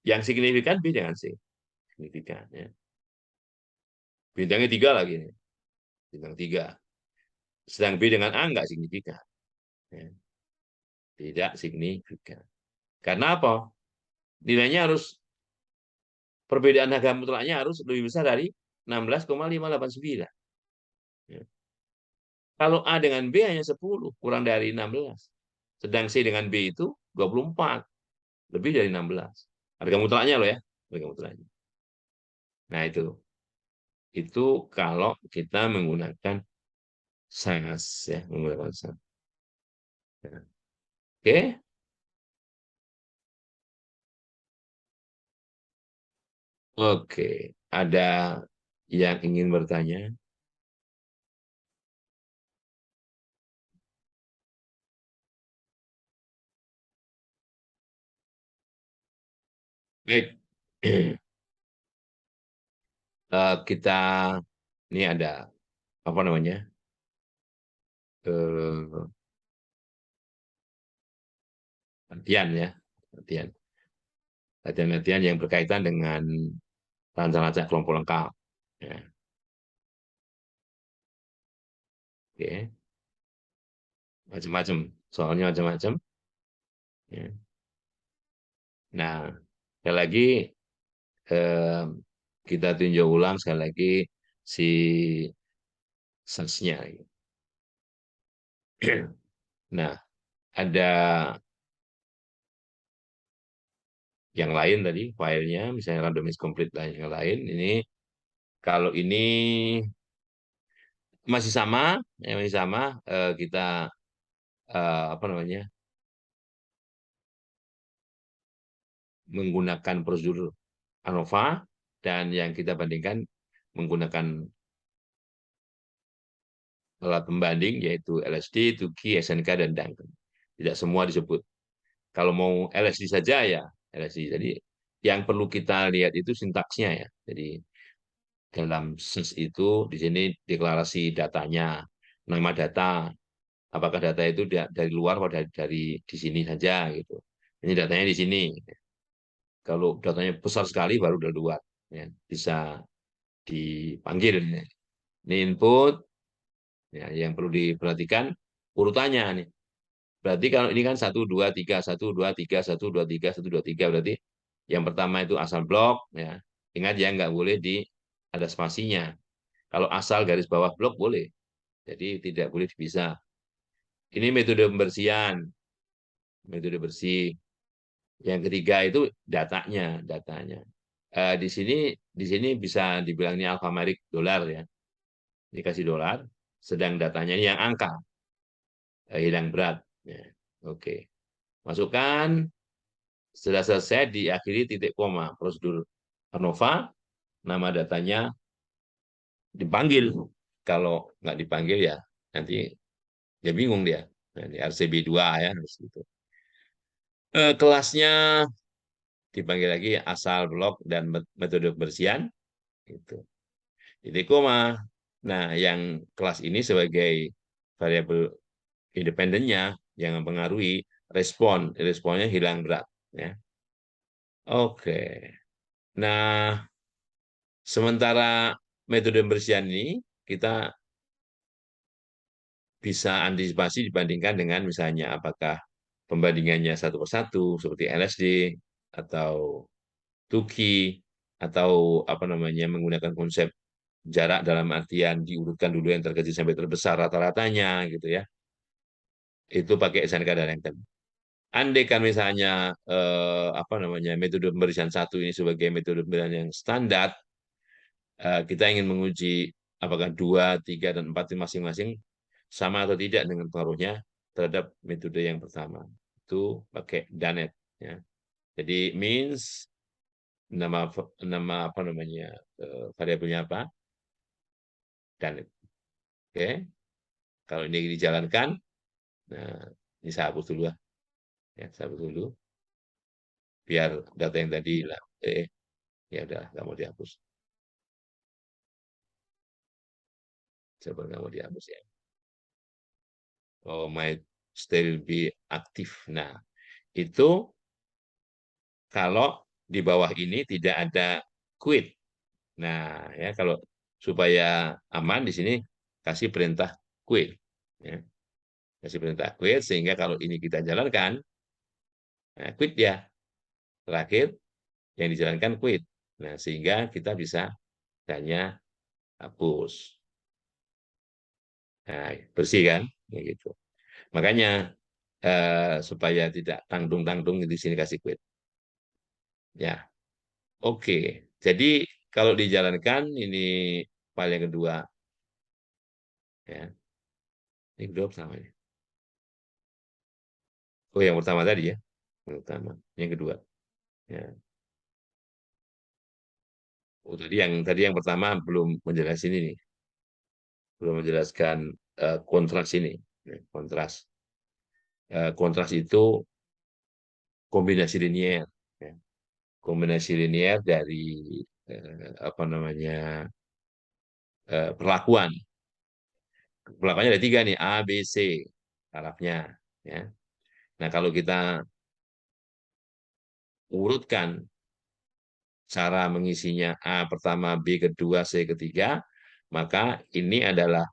yang signifikan B dengan C, signifikan ya. Bintangnya tiga lagi nih, bintang tiga. Sedang B dengan A nggak signifikan, ya. Tidak signifikan. Karena apa? Nilainya harus perbedaan harga mutlaknya harus lebih besar dari 16,589. Ya. Kalau A dengan B hanya 10, kurang dari 16. Sedang C dengan B itu 24, lebih dari 16. Harga mutlaknya loh ya, harga mutlaknya. Nah, itu kalau kita menggunakan SAS ya, menggunakan SAS. Oke, oke. Ada yang ingin bertanya? Baik. Kita ini ada apa namanya? Eh, latihan ya, latihan. Latihan-latihan yang berkaitan dengan rancang-rancang kelompok lengkap. Ya, oke. Macam-macam. Soalnya macam-macam. Ya. Nah, sekali lagi eh, kita tinjau ulang sekali lagi si sensnya. Nah, ada yang lain tadi filenya, misalnya random is complete dan yang lain. Ini kalau ini masih sama, ya masih sama. Kita apa namanya menggunakan prosedur ANOVA dan yang kita bandingkan menggunakan alat pembanding yaitu LSD, TUGI, SNK dan Duncan. Tidak semua disebut. Kalau mau LSD saja ya LSD. Jadi yang perlu kita lihat itu sintaksnya ya. Jadi dalam SES itu di sini deklarasi datanya, nama data, apakah data itu dari luar atau dari di sini saja gitu. Ini datanya di sini. Kalau datanya besar sekali baru dari luar, ya, bisa dipanggil. Ini input, ya, yang perlu diperhatikan urutannya nih. Berarti kalau ini kan 1, 2, 3, 1, 2, 3, 1, 2, 3, 1, 2, 3 berarti yang pertama itu asal blok, ya. Ingat ya nggak boleh ada spasinya. Kalau asal garis bawah blok boleh, jadi tidak boleh dipisah. Ini metode pembersihan, metode bersih. Yang ketiga itu datanya. di sini bisa dibilang ini alfameric dolar ya. Dikasih dolar, sedang datanya ini yang angka, hilang berat. Ya, oke. Masukkan, setelah selesai diakhiri titik koma. Prosedur ANOVA, nama datanya dipanggil. Kalau nggak dipanggil ya nanti dia bingung dia. Nah, di RCB2 ya, harus gitu. Kelasnya dipanggil lagi asal blok dan metode pembersihan. Gitu. Titik koma. Nah, yang kelas ini sebagai variabel independennya yang mempengaruhi responnya hilang berat. Ya. Oke. Nah, sementara metode pembersihan ini kita bisa antisipasi dibandingkan dengan misalnya apakah pembandingannya satu persatu seperti LSD atau Tuki atau apa namanya menggunakan konsep jarak dalam artian diurutkan dulu yang terkecil sampai terbesar rata-ratanya gitu ya. Itu pakai SNK Darlington. Andai kan misalnya apa namanya metode pembersihan satu ini sebagai metode pembersihan yang standar, kita ingin menguji apakah 2, 3, dan 4 masing-masing sama atau tidak dengan pengaruhnya terhadap metode yang pertama. Itu pakai DANET. Ya. Jadi means nama nama apa namanya variabelnya apa? DANET. Oke. Kalau ini dijalankan, nah ini saya hapus dulu lah. Ya, saya hapus dulu. Biar data yang tadi lah. Ya udah, nggak mau dihapus. Coba nggak mau dihapus ya. Oh, might still be aktif. Nah, itu kalau di bawah ini tidak ada quit. Nah, ya kalau supaya aman di sini kasih perintah quit. Ya, kasih perintah quit sehingga kalau ini kita jalankan, nah, quit ya. Terakhir yang dijalankan quit. Nah, sehingga kita bisa hanya hapus. Nah, bersih kan? Ya, gitu. Makanya supaya tidak tanggung-tanggung di sini kasih quit. Ya, oke. Jadi kalau dijalankan ini file yang kedua, ya. Ini kedua sama ya. Oh, yang pertama tadi ya. Yang pertama, yang kedua. Ya. Oh, tadi yang pertama belum menjelaskan ini, belum menjelaskan kontras ini. Ya, kontras. Kontras itu kombinasi linier. Ya. Kombinasi linier dari apa namanya perlakuan. Perlakuannya ada tiga nih, A, B, C tarafnya. Ya. Nah, kalau kita urutkan cara mengisinya A pertama, B kedua, C ketiga, maka ini adalah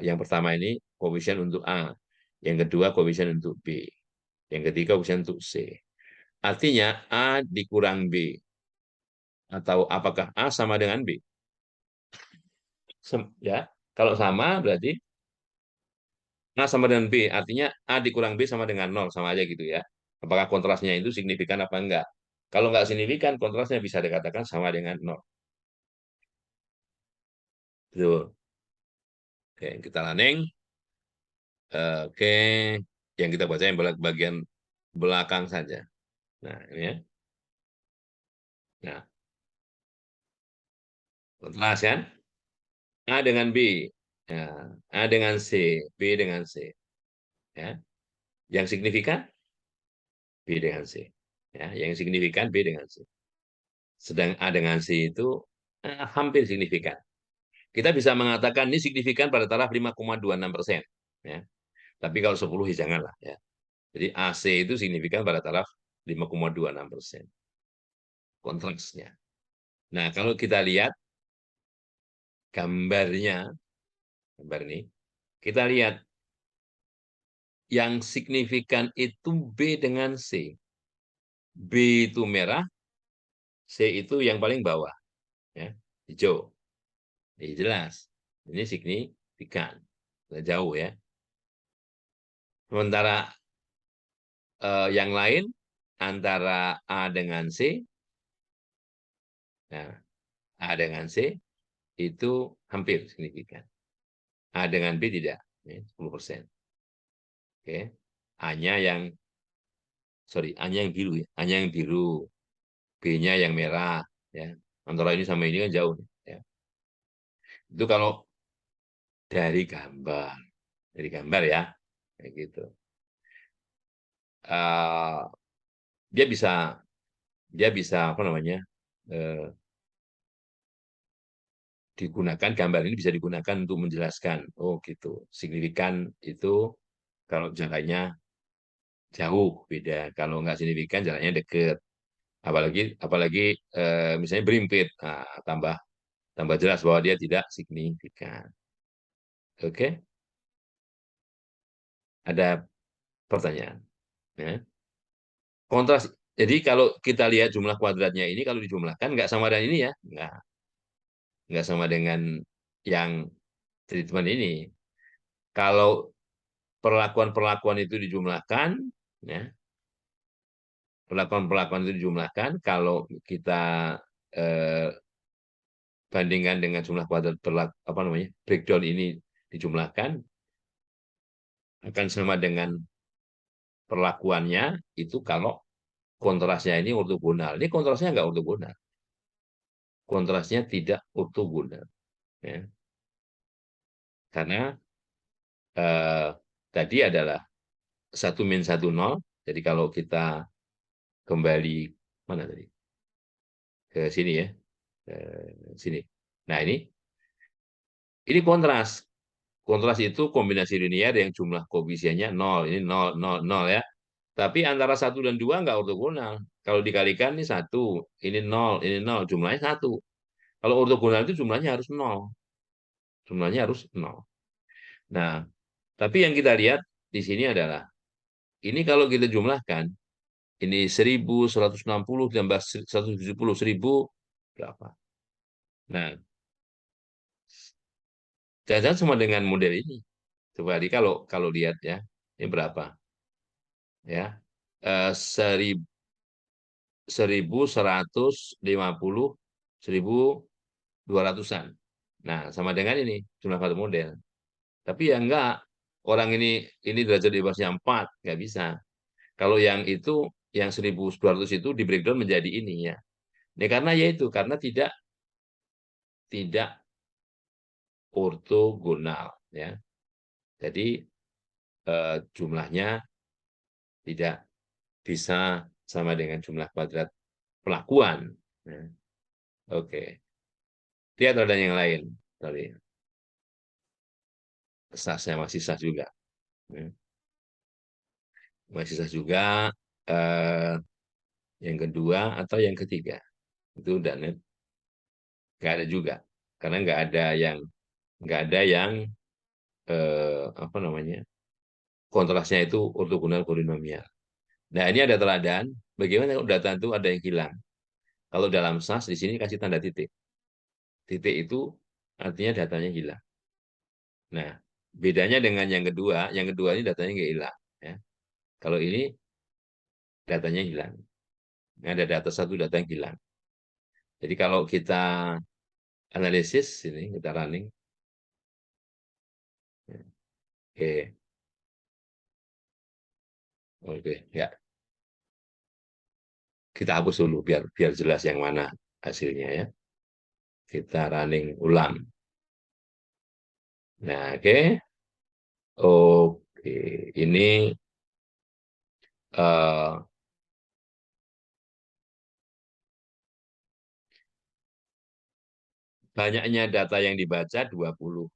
yang pertama ini koefisien untuk A, yang kedua koefisien untuk B, yang ketiga koefisien untuk C. Artinya A dikurang B, atau apakah A sama dengan B? Ya, kalau sama berarti A sama dengan B, artinya A dikurang B sama dengan 0, sama aja gitu ya. Apakah kontrasnya itu signifikan apa enggak? Kalau enggak signifikan, kontrasnya bisa dikatakan sama dengan 0. Betul. Oke, kita running. Oke, yang kita baca yang bagian belakang saja. Nah, ini ya. Nah, kontras kan? A dengan B. Ya, A dengan C, B dengan C. Ya. Yang signifikan B dengan C. Ya, yang signifikan B dengan C. Sedang A dengan C itu hampir signifikan. Kita bisa mengatakan ini signifikan pada taraf 5,26%. Ya. Tapi kalau 10 ya janganlah. Ya. Jadi AC itu signifikan pada taraf 5,26% kontrasnya. Nah, kalau kita lihat gambarnya, gambar ini, kita lihat yang signifikan itu B dengan C. B itu merah, C itu yang paling bawah, ya, hijau. Ini jelas, ini signifikan, jauh ya. Sementara yang lain antara A dengan C Nah, A dengan C itu hampir signifikan. A dengan B tidak, ya, 10%. Oke. A-nya yang, sorry, A-nya yang biru ya. A-nya yang biru, B-nya yang merah. Ya. Antara ini sama ini kan jauh. Ya. Itu kalau dari gambar. Dari gambar ya. Kayak gitu. Uh, dia bisa apa namanya, eh, digunakan, gambar ini bisa digunakan untuk menjelaskan, oh gitu, signifikan itu kalau jaraknya jauh beda, kalau nggak signifikan jaraknya deket, apalagi apalagi misalnya berimpit, nah, tambah tambah jelas bahwa dia tidak signifikan. Oke, ada pertanyaan, ya. Kontras, jadi kalau kita lihat jumlah kuadratnya ini, kalau dijumlahkan nggak sama dengan ini ya, nggak sama dengan yang treatment ini. Kalau perlakuan-perlakuan itu dijumlahkan, ya, perlakuan-perlakuan itu dijumlahkan, kalau kita eh, bandingkan dengan jumlah kuadrat apa namanya, breakdown ini dijumlahkan, akan sama dengan perlakuannya itu kalau kontrasnya ini ortogonal. Ini kontrasnya nggak ortogonal, kontrasnya tidak ortogonal, ya. Karena eh, tadi adalah 1-1 0. Jadi kalau kita kembali mana tadi, ke sini ya, ke sini. Nah ini kontras. Kontras itu kombinasi linear yang jumlah koefisiennya 0. Ini 0, 0, 0 ya. Tapi antara 1 dan 2 nggak ortogonal. Kalau dikalikan ini 1, ini 0, jumlahnya 1. Kalau ortogonal itu jumlahnya harus 0. Jumlahnya harus 0. Nah, tapi yang kita lihat di sini adalah, ini kalau kita jumlahkan, ini 1.160 tambah 170, 1.000 berapa? Nah, jangan sama dengan model ini. Coba di kalau kalau lihat ya, ini berapa? Ya, 1.150, 1.200-an. Nah, sama dengan ini jumlah kartu model. Tapi ya enggak, orang ini derajat bebasnya 4, nggak bisa. Kalau yang itu, yang 1.200 itu di breakdown menjadi ini ya. Ini karena yaitu karena tidak tidak ortogonal ya. Jadi jumlahnya tidak bisa sama dengan jumlah kuadrat pelakuan. Nah, oke. Lihat ada yang lain. Sorry. Sahnya masih sah juga. Ya. Masih sah juga. Eh, yang kedua atau yang ketiga. Itu udah nggak ada juga. Karena nggak ada yang apa namanya, kontrasnya itu ortogonal polinomial. Nah, ini ada teladan. Bagaimana kalau data itu ada yang hilang? Kalau dalam SAS di sini kasih tanda titik. Titik itu artinya datanya hilang. Nah, bedanya dengan yang kedua ini datanya nggak hilang. Ya. Kalau ini datanya hilang. Ada data satu data yang hilang. Jadi kalau kita analisis ini, kita running. Oke, oke, ya. Kita hapus dulu biar biar jelas yang mana hasilnya ya. Kita running ulang. Nah, oke. Oke, ini eh, banyaknya data yang dibaca 20.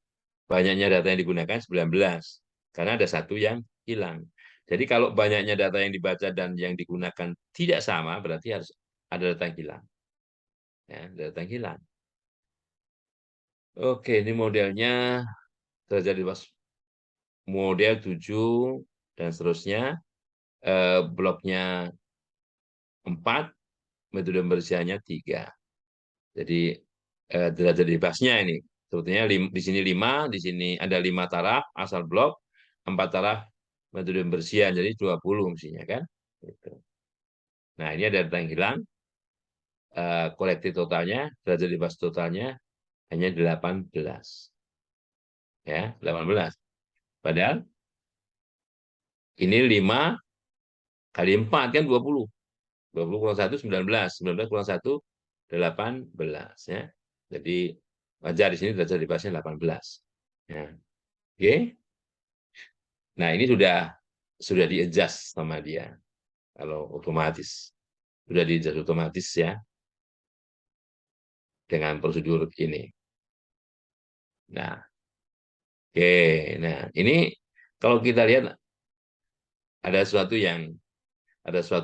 Banyaknya data yang digunakan 19. Karena ada satu yang hilang. Jadi kalau banyaknya data yang dibaca dan yang digunakan tidak sama, berarti harus ada data yang hilang. Ya, ada data yang hilang. Oke, ini modelnya terjadi pas model 7 dan seterusnya. Bloknya 4, metode pembersihannya 3. Jadi derajat bebasnya ini sebetulnya di sini 5, di sini ada 5 taraf asal blok, 4 taraf metode pembersihan, jadi 20 mestinya kan. Gitu. Nah, ini ada data yang hilang. kolektif totalnya, derajat bebas totalnya hanya 18. Ya, 18. Padahal ini 5 kali 4 kan 20. 20 kurang 1, 19. 19 kurang 1, 18. Ya. Jadi wajar di sini derajat bebasnya 18. Ya. Oke. Nah, ini sudah di-adjust sama dia. Kalau otomatis. Sudah di-adjust otomatis ya. Dengan prosedur ini. Nah, oke. Nah, ini kalau kita lihat ada sesuatu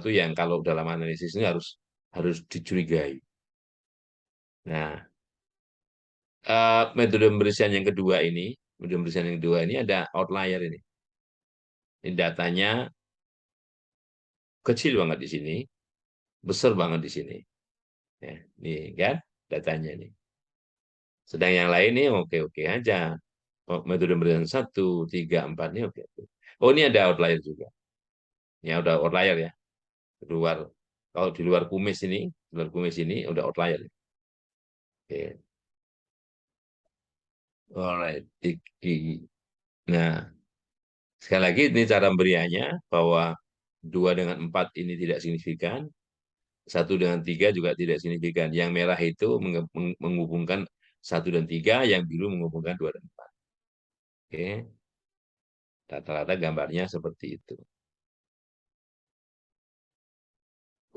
yang kalau dalam analisis ini harus dicurigai. Nah, metode pembersihan yang kedua ini, ada outlier ini. Ini datanya kecil banget di sini, besar banget di sini. Ya, nih kan datanya nih. Sedang yang lain nih oke-oke aja. Oh, metode pembersihan 1, 3, 4 ini oke. Oh, ini ada outlier juga. Ya udah outlier ya. Keluar kalau di luar kumis ini udah outlier. Oke. Alright. Nah, sekali lagi ini cara pemberiannya bahwa 2 dengan 4 ini tidak signifikan, 1 dengan 3 juga tidak signifikan. Yang merah itu menghubungkan 1 dan 3, yang biru menghubungkan 2 dan 4. Oke, rata-rata gambarnya seperti itu.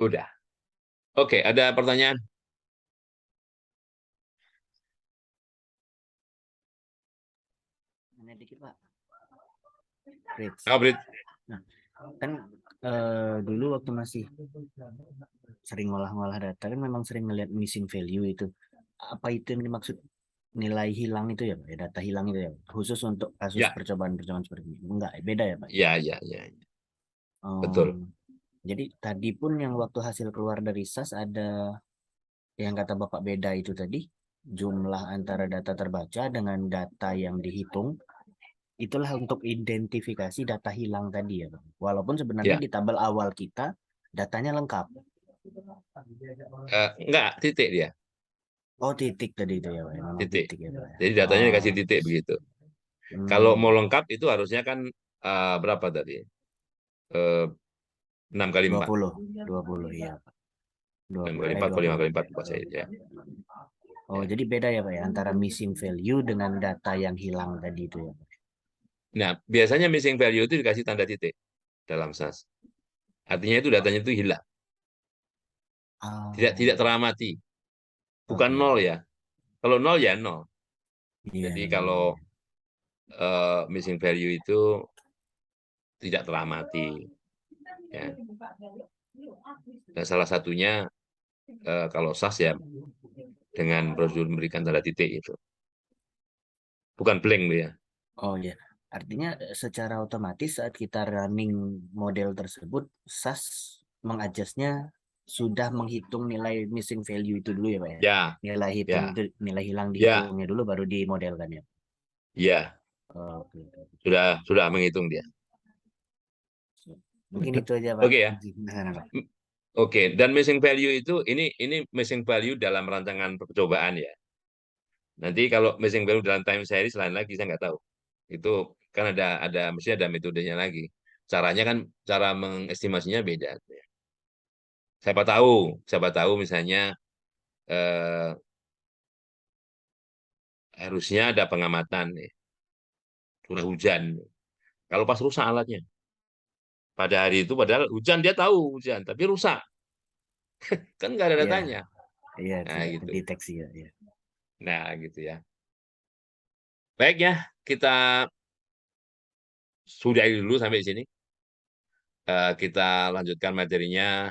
Udah. Oke, ada pertanyaan? Nanya dikit Pak. Fritz. Oh, Brit. Nah, kan dulu waktu masih sering ngolah-ngolah data kan memang sering ngeliat missing value itu. Apa itu yang dimaksud nilai hilang itu ya Pak? Ya, data hilang itu ya, khusus untuk kasus Ya, percobaan-percobaan seperti ini. Enggak, beda ya Pak? ya, ya, ya. Oh, Betul. jadi tadi pun yang waktu hasil keluar dari SAS ada yang kata Bapak beda itu tadi, jumlah antara data terbaca dengan data yang dihitung, itulah untuk identifikasi data hilang tadi ya Pak. Walaupun sebenarnya Ya. di tabel awal kita datanya lengkap. Enggak, titik dia. Oh titik tadi itu ya Pak, ya, memang Titik. titik ya Pak. Ya. Jadi datanya Oh, dikasih titik begitu. Kalau mau hmm, lengkap itu harusnya kan berapa tadi? Eh, 6 kali 4. 20 iya Pak. 6 20 kali 4 dua atau 5 puluh. kali 4 lupa saya. Ya. Oh Ya. jadi beda ya Pak ya antara missing value dengan data yang hilang tadi itu ya Pak. Nah, biasanya missing value itu dikasih tanda titik dalam SAS. Artinya itu datanya itu hilang, tidak Oh, tidak teramati, bukan oke nol oke. ya. Kalau nol ya nol. Iya Jadi iya kalau iya. missing value itu tidak teramati, ya. Dan salah satunya kalau SAS ya dengan prosedur memberikan tanda titik itu, bukan blank ya. Oh ya, artinya secara otomatis saat kita running model tersebut, SAS mengadjustnya sudah menghitung nilai missing value itu dulu ya Pak ya. Ya, Nilai hitung ya, itu, nilai hilang ya, dihitungnya dulu baru dimodelkan ya. ya, Oh, oke, oke. sudah menghitung dia. Mungkin itu aja Pak. Oke ya. Izin ke sana, Pak. Oke, dan missing value itu ini missing value dalam rancangan percobaan ya. Nanti kalau missing value dalam time series lain lagi saya nggak tahu. Itu kan ada mesti ada metodenya lagi. Caranya kan cara mengestimasinya beda. Siapa tahu misalnya eh, harusnya ada pengamatan nih, curah hujan. Kalau pas rusak alatnya. Pada hari itu padahal hujan dia tahu hujan, tapi rusak. Kan nggak ada Iya, datanya. iya Nah tidak gitu. terdeteksi ya. Iya. Nah gitu ya. Baik ya, kita sudahi dulu sampai di sini. Kita lanjutkan materinya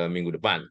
minggu depan.